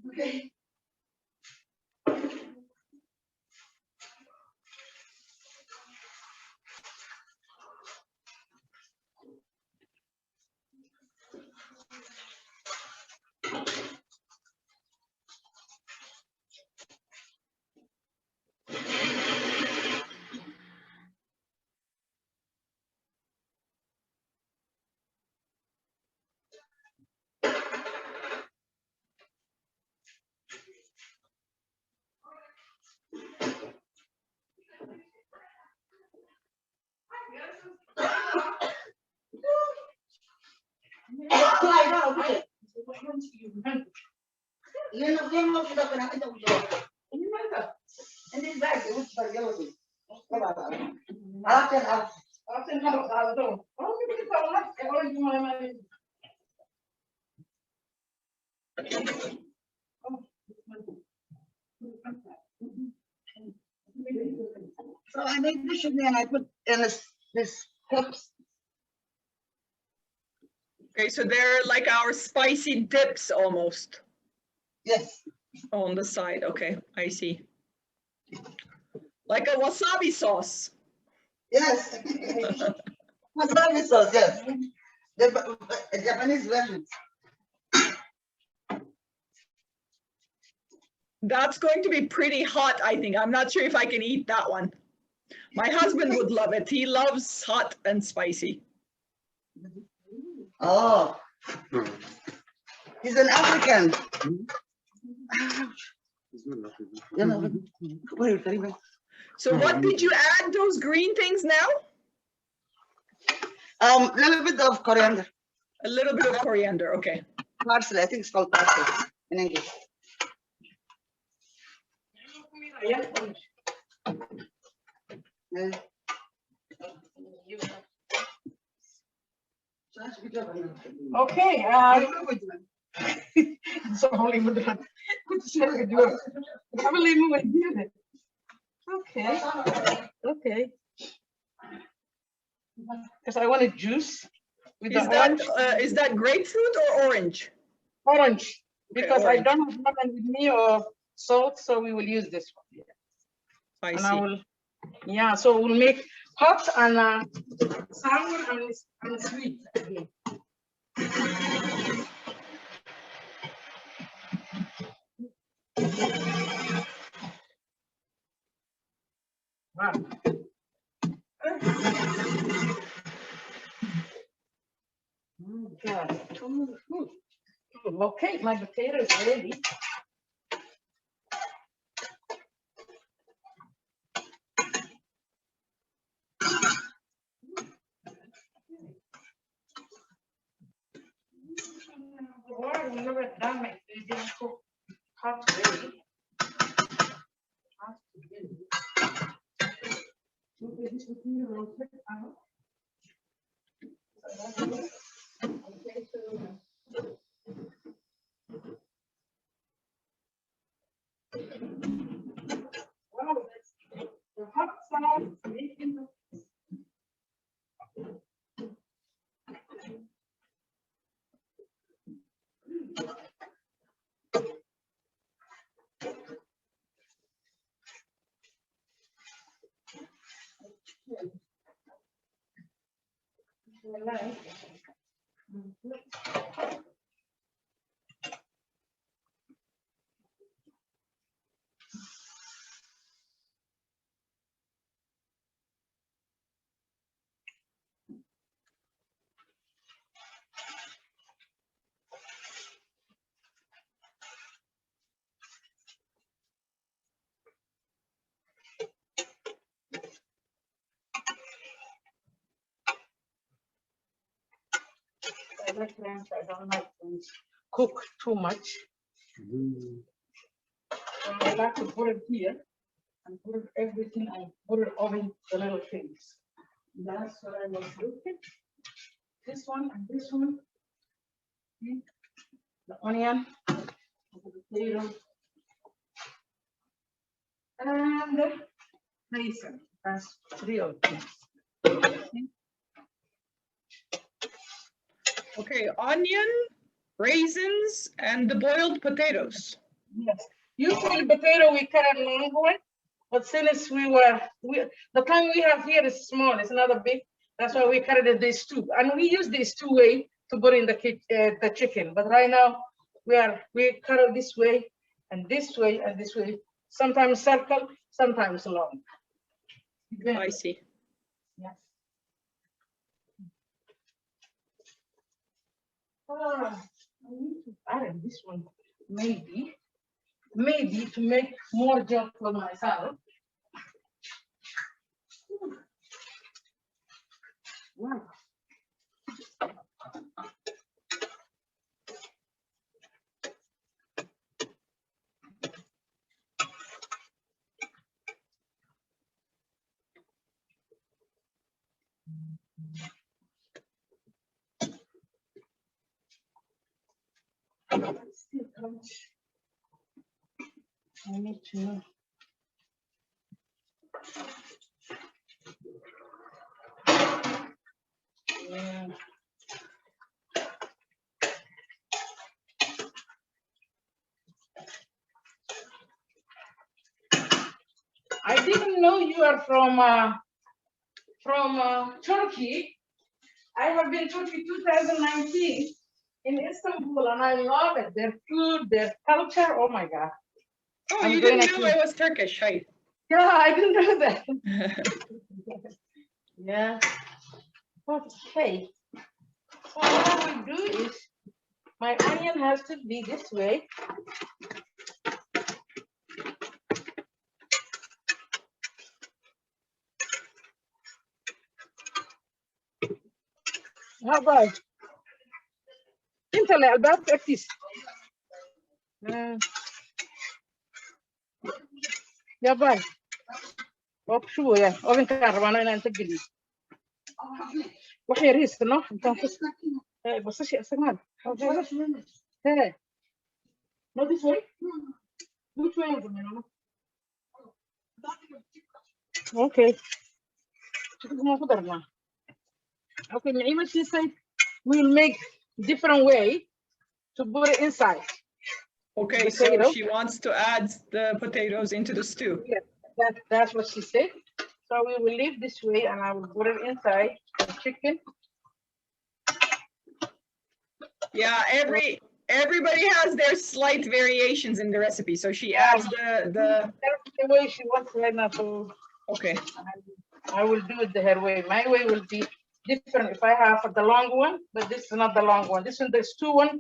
D: Okay. Yan mo sudah pernah kita udah. Ini mana? Ini bag, ini bag yellow. Alatnya apa? Alatnya harus ada tuh. Oh, kita tahu lah. Kalau gimana mana? So I made this and I put in this cups.
A: Okay, so they're like our spicy dips almost.
D: Yes.
A: On the side, okay, I see. Like a wasabi sauce.
D: Yes. Wasabi sauce, yes. The Japanese version.
A: That's going to be pretty hot, I think. I'm not sure if I can eat that one. My husband would love it. He loves hot and spicy.
D: Oh. He's an African.
A: So what did you add those green things now?
D: A little bit of coriander.
A: A little bit of coriander, okay.
D: Parsley, I think it's called parsley in English. Yeah.
B: Okay. Okay. Because I want a juice with
A: Is
B: the
A: that,
B: orange.
A: is that grapefruit or orange?
B: Orange, because
A: orange.
B: I don't have lemon with me or salt, so we will use this one. Yeah.
A: I
B: And
A: see.
B: I will, yeah, so we'll make hot and sour and sweet again. Wow. Okay, my potato is ready. Water will never done it. It didn't cook hot ready. this potato real quick out. Okay, so wow, the hot sauce making the I like them, I don't like to cook too much.
C: Mhm.
B: So I like to put it here and put it everything and put it over the little things. That's what I was looking. This one and this one. Okay. The onion, the potato, and the raisin. That's 3 of things.
A: Okay, onion, raisins, and the boiled potatoes.
B: Yes. Usually potato we cut it long one, but since the time we have here is small, it's not a big. That's why we cut it in these two, and we use these two way to put in the chicken. But right now we cut it this way and this way and this way. Sometimes circle, sometimes long.
A: I see.
B: Yes. I need to add this one, maybe to make more job for myself. Wow. Still crunch. I need to know. Yeah. I didn't know you are from Turkey. I have been to Turkey 2019 in Istanbul, and I love it. Their food, their culture. Oh my God.
A: Oh,
B: I'm
A: you
B: going
A: didn't know
B: to-
A: I was Turkish, hi.
B: Yeah, I didn't know that. Yeah. Okay. So what I will do is my onion has to be this way. How about انت اللي الباب تأكيس يا باي شو يا اوفن كهرباء انا انت قلي وحي ريس نو انت بس شيء استعمال ايه ما دي شوي which way is it okay ما قدرنا okay Naima, she said we'll make different way to put it inside.
A: Okay, so
B: Potato.
A: she wants to add the potatoes into the stew.
B: Yeah, that's what she said. So we will leave this way and I will put it inside the chicken.
A: Yeah, everybody has their slight variations in the recipe. So she adds the
B: That's the way she wants right now. So
A: okay.
B: I will do it her way. My way will be different if I have the long one, but this is not the long one. This one, there's two one,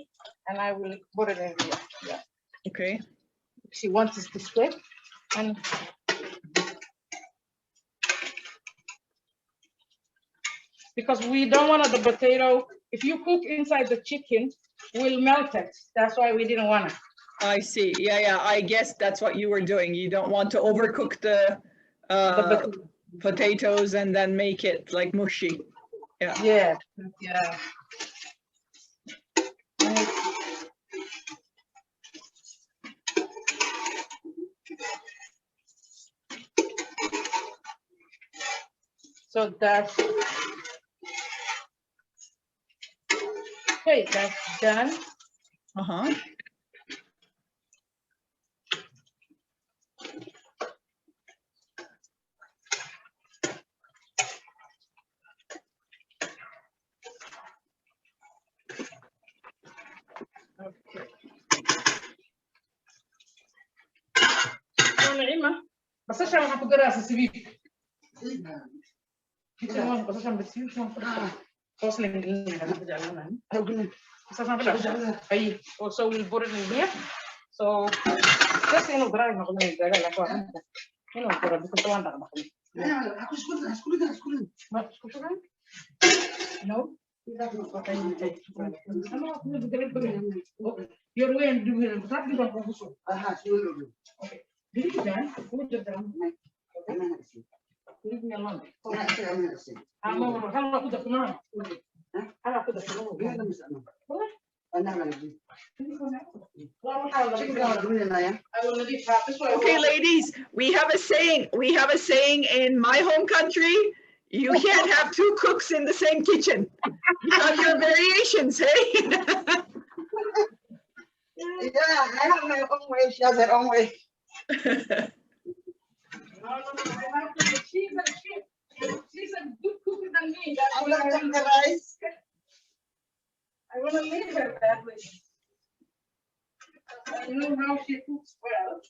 B: and I will put it in here. Yeah.
A: Okay.
B: She wants it this way, and because we don't want the potato. If you cook inside the chicken, we'll melt it. That's why we didn't want it.
A: I see. Yeah, yeah. I guess that's what you were doing. You don't want to overcook potatoes and then make it like mushy. Yeah.
B: Yeah, yeah. So that's okay, that's done.
A: Uh-huh.
B: Okay. So Naima, بس عشان هتقدر أساسي بس عشان بتصير شو توصل إنجليزي بس عشان بلا أي so we'll put it in here so just you know drive ما قلنا إذا لا كوارن you know كوارن بس طبعا ده ما no you're way and doing it but you don't know okay did you done who did that leave me alone I'm over how about the command how about the
A: Okay, ladies, we have a saying. We have a saying in my home country. You can't have two cooks in the same kitchen. You have your variations, hey?
D: Yeah, I have my own way. She has her own way.
B: She's a good cook than me.
D: I'm gonna cook the rice.
B: I want to leave her that way. I know how she cooks well.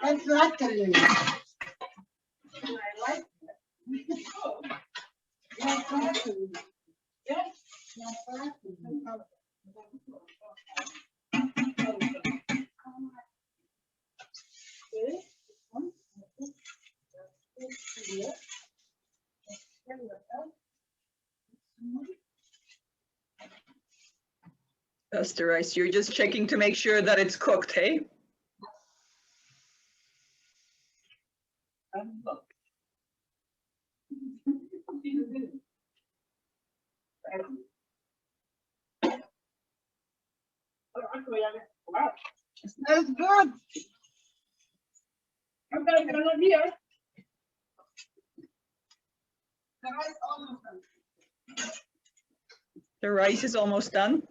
D: And flattering.
B: I like that.
D: Not flattering.
B: Yes.
D: Not flattering.
A: That's the rice. You're just checking to make sure that it's cooked, hey?
D: It smells good.
B: Okay, I'm not here.
D: The rice almost done.
A: The rice is almost done.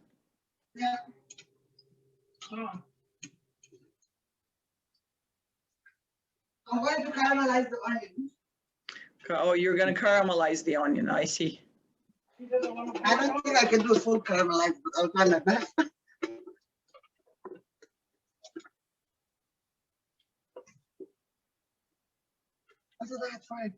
D: Yeah. I'm going to caramelize the onion.
A: Oh, you're going to caramelize the onion. I see.
D: I don't think I can do full caramelize, but I'll try my best. So that's fine.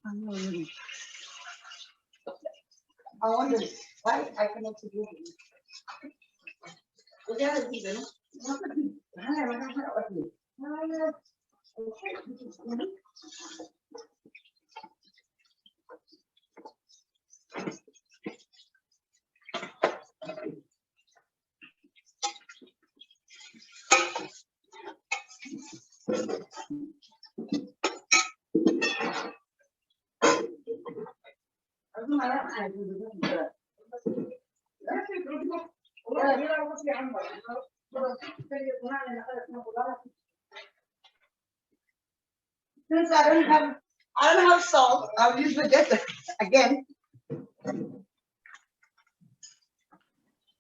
D: I wonder why I cannot do it. Since I don't have salt, I'll use vegeta again.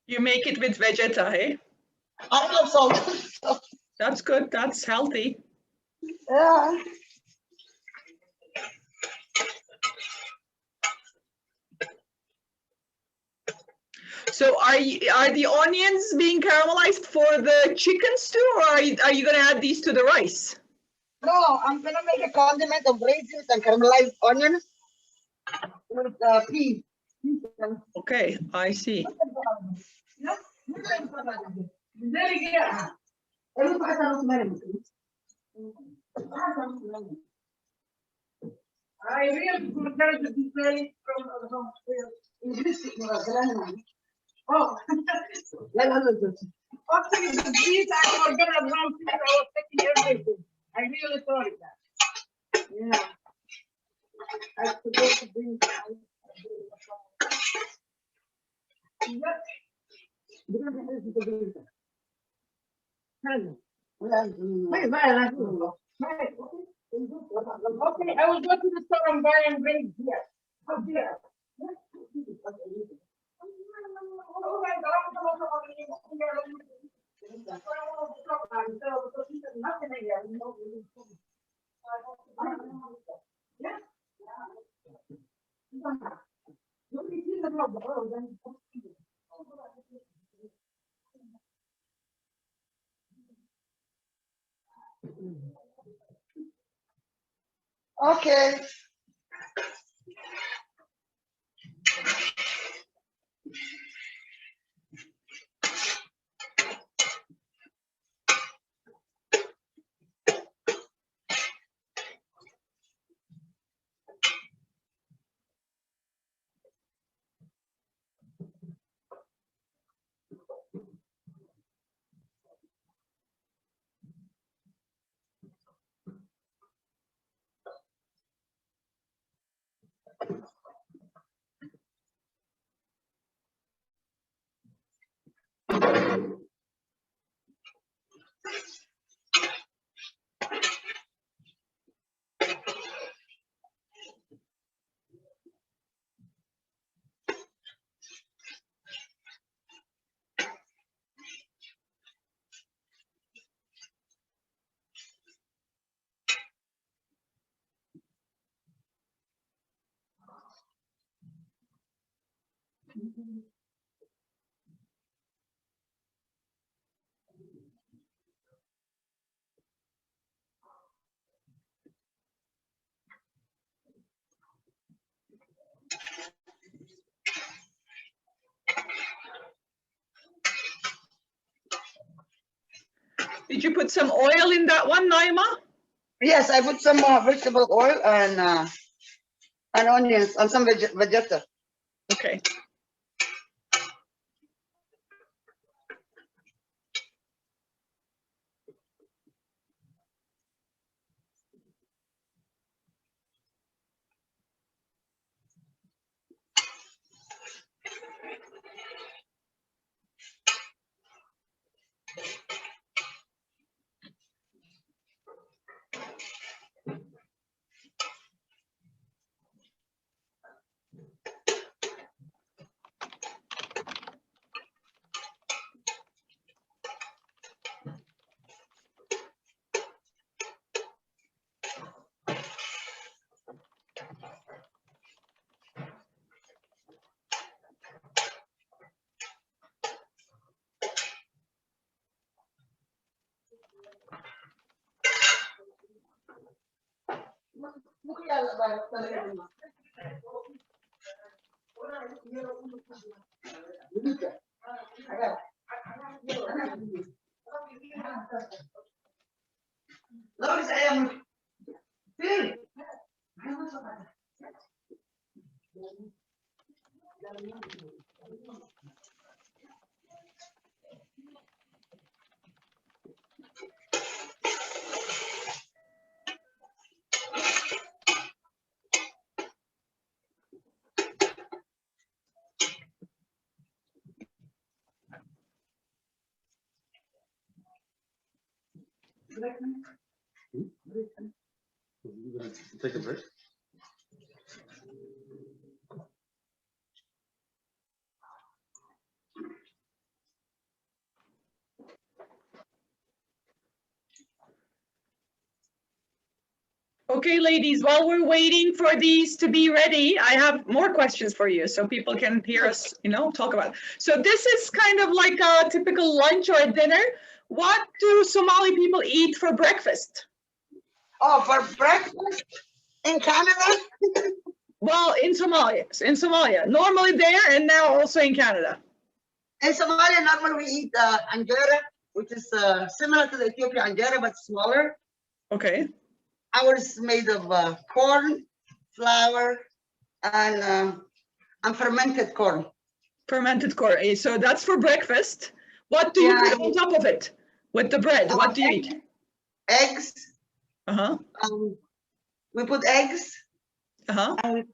A: You make it with vegeta, hey?
D: I don't have salt.
A: That's good. That's healthy.
D: Yeah.
A: So are the onions being caramelized for the chicken stew, or are you gonna add these to the rice?
D: No, I'm gonna make a condiment of raisins and caramelized onions with peas.
A: Okay, I see.
B: I really prefer the display from the home. Oh, actually, the beef I forgot at home since I was taking everything. I really sorry that. Yeah. I forgot to bring that. Okay, I will go to the store and buy and bring here. Oh, dear.
D: Okay.
A: Did you put some oil in that one, Naima?
D: Yes, I put some vegetable oil and onions and some vegeta.
A: Okay.
D: Laura, saya Phil.
C: Take a break.
A: Okay, ladies, while we're waiting for these to be ready, I have more questions for you so people can hear us, talk about it. So this is kind of like a typical lunch or a dinner. What do Somali people eat for breakfast?
D: Oh, for breakfast in Canada?
A: Well, in Somalia, normally there and now also in Canada.
D: In Somalia, normally we eat anjera, which is similar to the Ethiopian anjera, but smaller.
A: Okay.
D: Ours is made of corn, flour, and fermented corn.
A: Fermented corn. So that's for breakfast. What do you put on top of it with the bread? What do you eat?
D: Eggs.
A: Uh-huh.
D: We put eggs.
A: Uh-huh.
D: And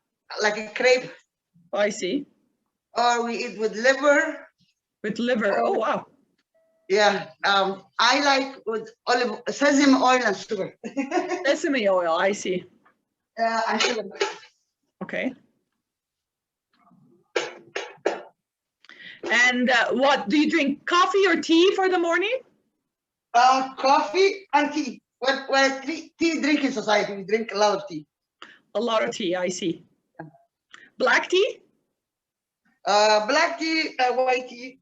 D: like a crepe.
A: Oh, I see.
D: Or we eat with liver.
A: With liver. Oh, wow.
D: Yeah. I like with sesame oil and sugar.
A: Sesame oil, I see.
D: And sugar.
A: Okay. And what do you drink? Coffee or tea for the morning?
D: Coffee and tea. Well, tea drinking society. We drink a lot of tea.
A: A lot of tea, I see. Black tea?
D: Black tea, white tea.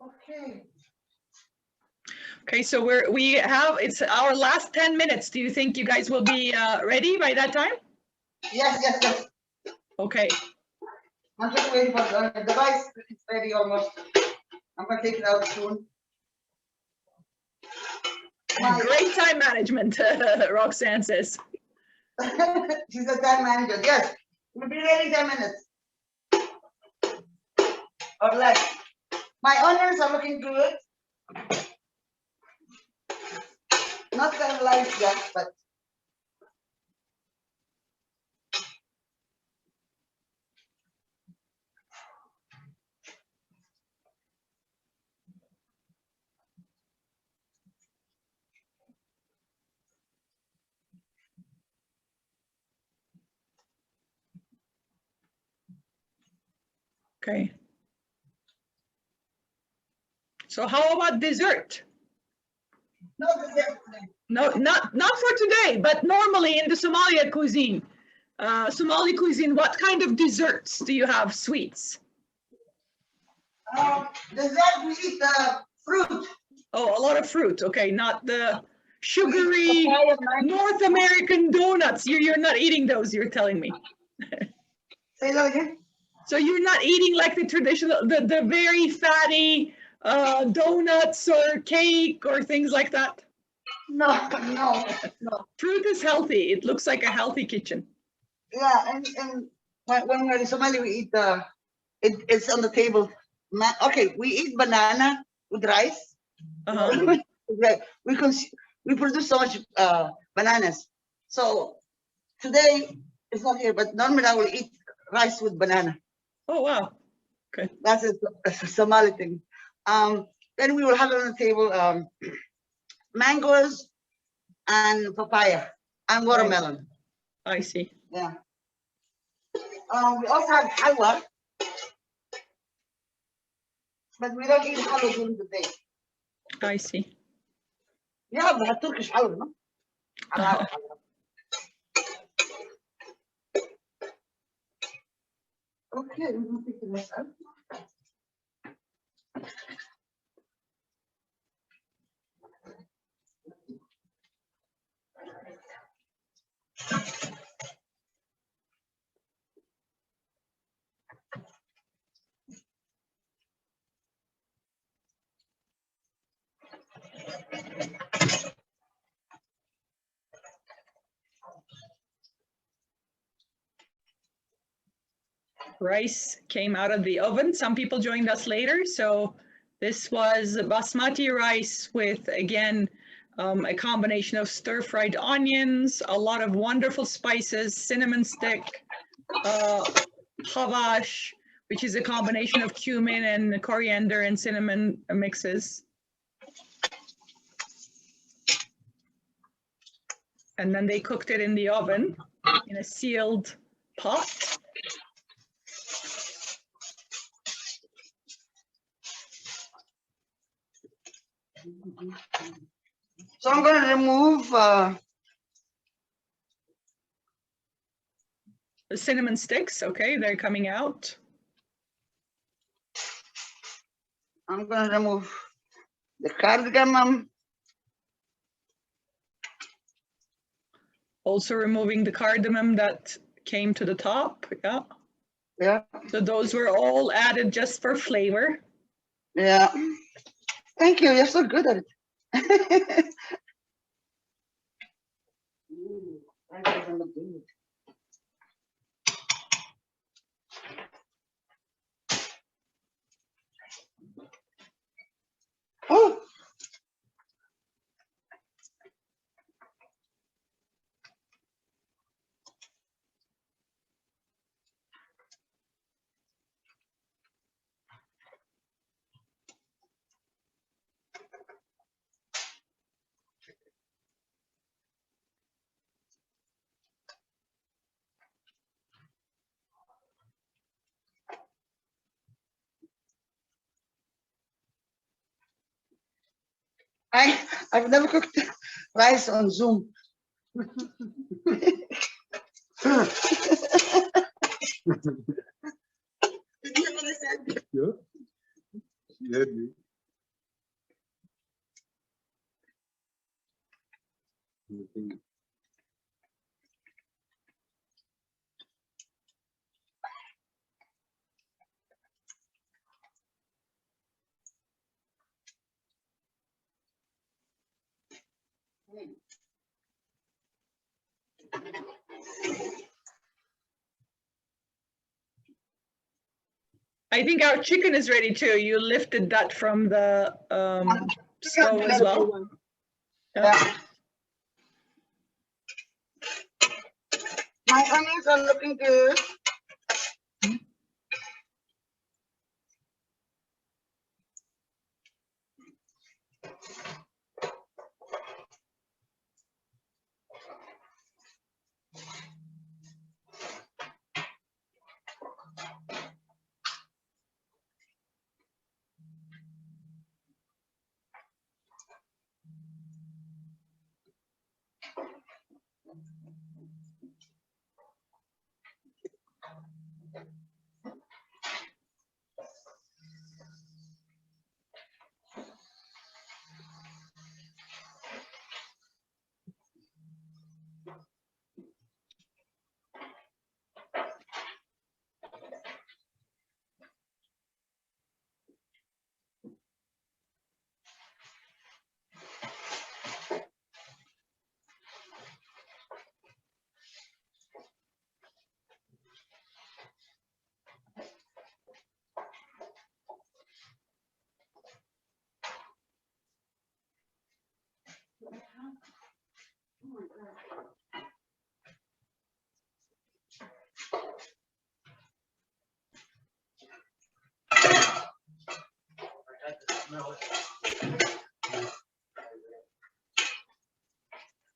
D: Okay.
A: Okay, so it's our last 10 minutes. Do you think you guys will be ready by that time?
D: Yes.
A: Okay.
D: I'm just waiting for the device. It's ready almost. I'm gonna take it out soon.
A: Great time management, Roxanne says.
D: She's a time manager. Yes, we'll be ready in 10 minutes or less. My onions are looking good. Not caramelized yet, but
A: Okay. So how about dessert?
D: no dessert today.
A: No, not for today, but normally in the Somalia cuisine, Somali cuisine, what kind of desserts do you have? Sweets?
D: Dessert, we eat fruit.
A: Oh, a lot of fruit. Okay, not the sugary North American donuts. You're not eating those, you're telling me.
D: Say that again.
A: So you're not eating like the traditional, the very fatty donuts or cake or things like that?
D: No.
A: Fruit is healthy. It looks like a healthy kitchen.
D: Yeah, and when we're in Somali, we eat it's on the table. Okay, we eat banana with rice.
A: Uh-huh.
D: We produce so much bananas. So today it's not here, but normally I will eat rice with banana.
A: Oh wow. Okay.
D: That's a Somali thing. Then we will have on the table mangoes and papaya and watermelon.
A: I see.
D: Yeah. We also have halwa, but we don't eat halwa during the day.
A: I see.
D: Yeah, we have Turkish halwa, no? Halwa. Okay, we will take the rest out.
A: Rice came out of the oven. Some people joined us later. So this was basmati rice with, again, a combination of stir-fried onions, a lot of wonderful spices, cinnamon stick, havash, which is a combination of cumin and coriander and cinnamon mixes. And then they cooked it in the oven in a sealed pot.
D: So I'm gonna remove
A: The cinnamon sticks, okay, they're coming out.
D: I'm gonna remove the cardamom.
A: Also removing the cardamom that came to the top, yeah.
D: Yeah,
A: So those were all added just for flavor.
D: yeah. Thank you. You're so good at it. Ooh, that doesn't look good. Oh, I've never cooked rice on Zoom. Did you hear what I said?
C: Yeah. She heard you. I think
A: I think our chicken is ready too. You lifted that from the stove as well.
D: Yeah. My onions are looking good.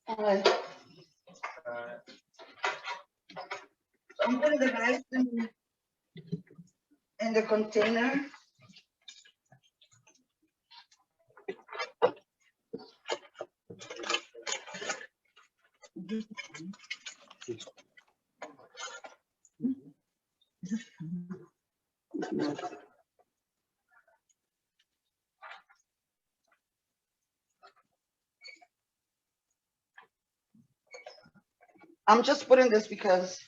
D: All right. So I'm putting the rice in the container. I'm just putting this because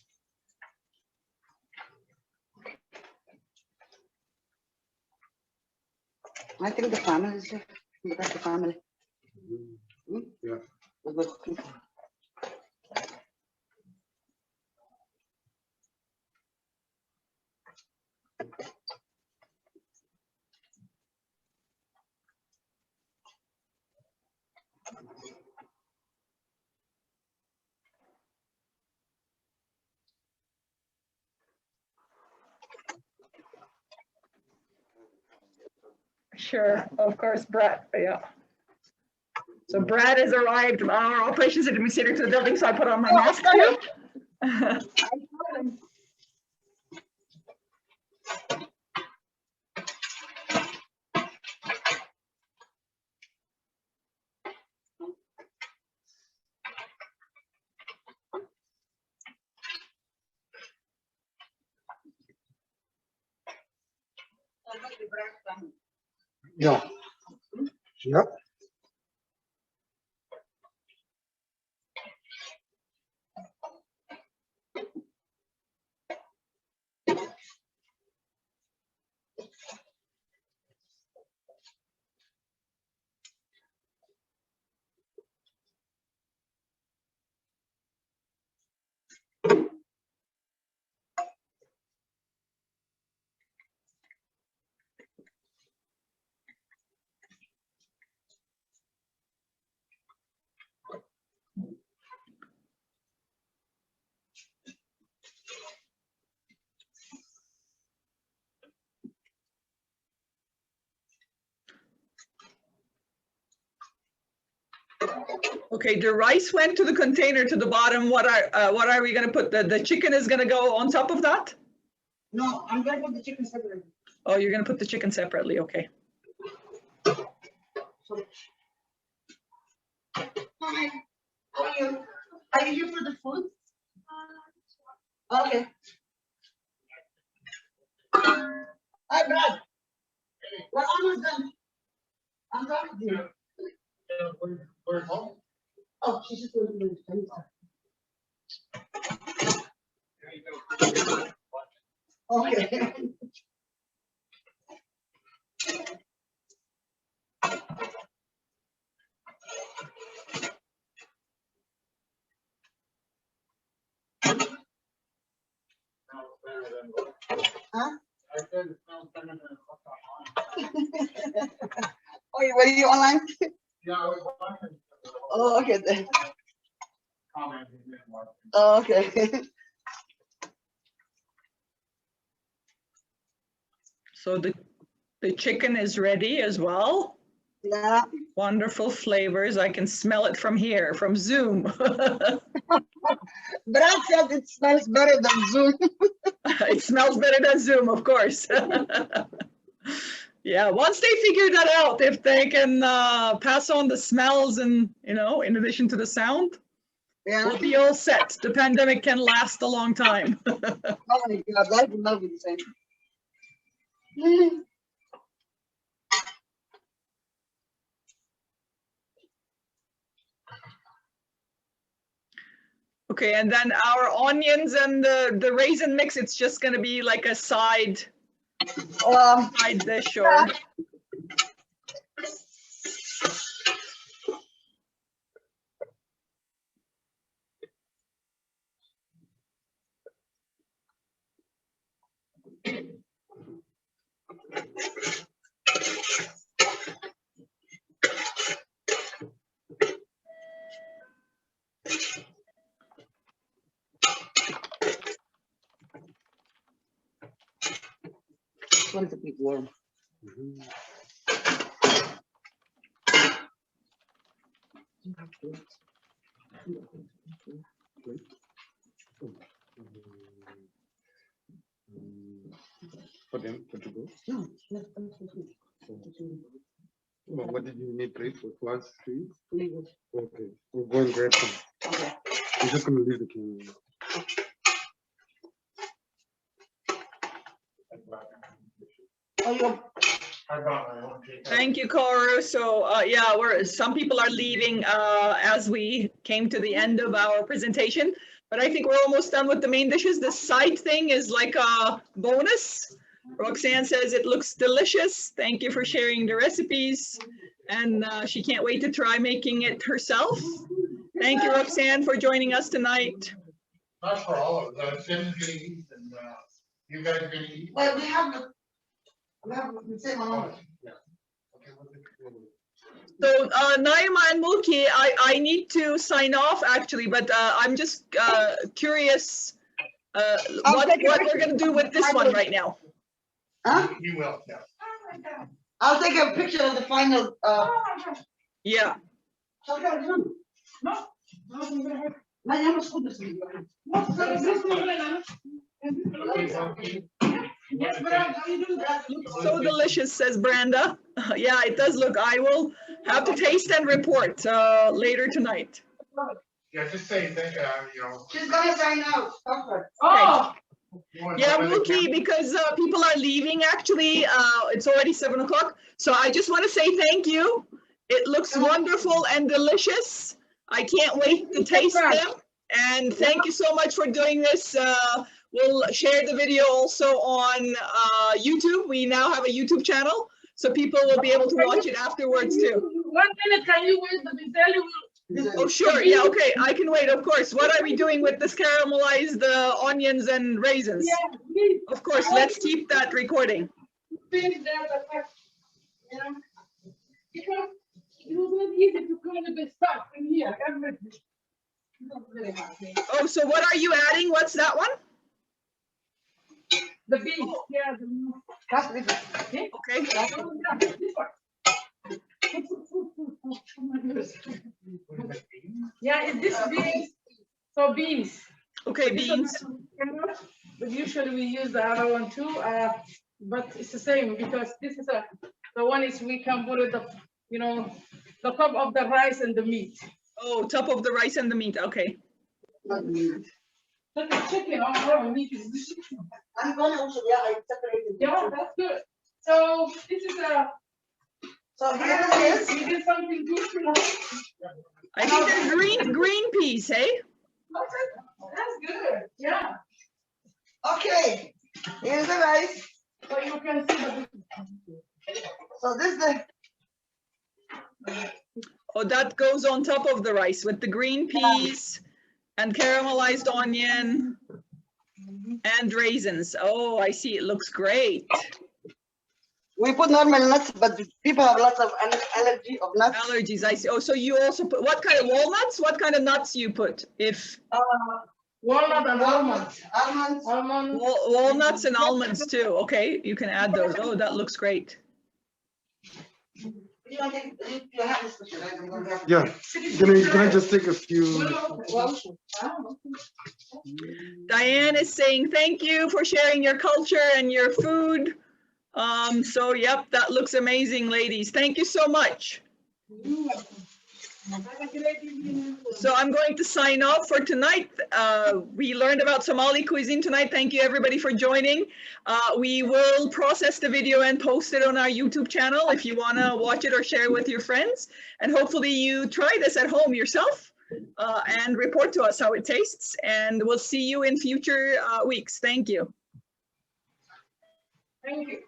D: I think the family is here. That's the family.
C: yeah.
D: We're looking for.
A: Sure, of course, Brad, yeah. So Brad has arrived, our operations administrator to the building, so I put on my mask too.
C: Yeah. Yep.
A: Okay, the rice went to the container to the bottom. What are we gonna put? The chicken is gonna go on top of that?
D: No, I'm gonna put the chicken separately.
A: Oh, you're gonna put the chicken separately, okay.
D: Hi, how are you? Are you here for the food? Okay. Hi, Brad. We're almost done. I'm done with you.
C: Where's home?
D: Oh, she's just going to do it. Okay. Huh?
C: I said it smells better than a hot dog.
D: Oh, were you online?
C: Yeah, I was watching.
D: Oh, okay then.
C: Commenting and watching.
D: Oh, okay.
A: So the chicken is ready as well.
D: Yeah.
A: Wonderful flavors. I can smell it from here, from Zoom.
D: Brad said it smells better than Zoom.
A: It smells better than Zoom, of course. Yeah, once they figure that out, if they can pass on the smells and, in addition to the sound,
D: Yeah.
A: we'll be all set. The pandemic can last a long time.
D: Oh my God, life will not be the same.
A: Okay, and then our onions and the raisin mix, it's just gonna be like a side dish or.
D: Want to keep warm.
C: For them, for to go.
D: No,
C: What did you need plate for class 3?
D: leave it.
C: Okay, we'll go and grab some.
D: Okay.
C: I'm just gonna leave the camera.
D: Oh, you.
C: I brought my own cake.
A: Thank you, Koru. So yeah, some people are leaving as we came to the end of our presentation, but I think we're almost done with the main dishes. The side thing is like a bonus. Roxanne says it looks delicious. Thank you for sharing the recipes. And she can't wait to try making it herself. Thank you, Roxanne, for joining us tonight.
C: Not for all of us, Tim's gonna eat and you guys are gonna eat.
D: Well, we have the same amount.
C: Yeah. Okay,
A: So Naima and Mulki, I need to sign off actually, but I'm just curious what we're gonna do with this one right now.
D: Huh?
C: You will, yeah.
D: I'll take a picture of the final.
A: Yeah. Looks so delicious, says Brenda. Yeah, it does look. I will have to taste and report later tonight.
C: Yeah, just say that,
D: She's gonna sign out. Stop her.
B: Oh,
A: Yeah, Mulki, because people are leaving actually. It's already 7 o'clock. So I just want to say thank you. It looks wonderful and delicious. I can't wait to taste them. And thank you so much for doing this. We'll share the video also on YouTube. We now have a YouTube channel, so people will be able to watch it afterwards too.
B: 1 minute, can you wait? The Bizel will.
A: Oh, sure. Yeah, okay. I can wait, of course. What are we doing with this caramelized onions and raisins?
B: Yeah, please.
A: Of course, let's keep that recording.
B: Finish that, you know, because it was not easy to kind of get stuck in here, everything.
A: Oh, so what are you adding? What's that one?
B: The beans, yeah.
A: Okay.
B: This one. Yeah, is this beans? So beans.
A: Okay, beans.
B: But usually we use the other one too, but it's the same because this is the one is we can put it the top of the rice and the meat.
A: Oh, top of the rice and the meat. Okay.
D: Not meat.
B: But the chicken, oh, meat is the chicken.
D: I'm gonna also, yeah, I separated.
B: Yeah, that's good. So this is
D: So here it is.
B: we did something good, you know.
A: I think they're green peas, hey?
B: That's good. Yeah.
D: Okay, here's the rice.
B: So you can see the.
D: So this is the,
A: Oh, that goes on top of the rice with the green peas and caramelized onion and raisins. Oh, I see. It looks great.
D: we put normal nuts, but people have lots of allergy of nuts.
A: Allergies, I see. Oh, so you also put, what kind of walnuts? What kind of nuts you put? If
B: Walnut and almonds.
D: Almonds.
B: Almonds.
A: walnuts and almonds too. Okay, you can add those. Oh, that looks great.
C: Yeah. Can I just take a few?
A: Diane is saying thank you for sharing your culture and your food. So yep, that looks amazing, ladies. Thank you so much. So I'm going to sign off for tonight. We learned about Somali cuisine tonight. Thank you everybody for joining. We will process the video and post it on our YouTube channel if you want to watch it or share with your friends. And hopefully you try this at home yourself and report to us how it tastes. And we'll see you in future weeks. Thank you.
B: Thank you.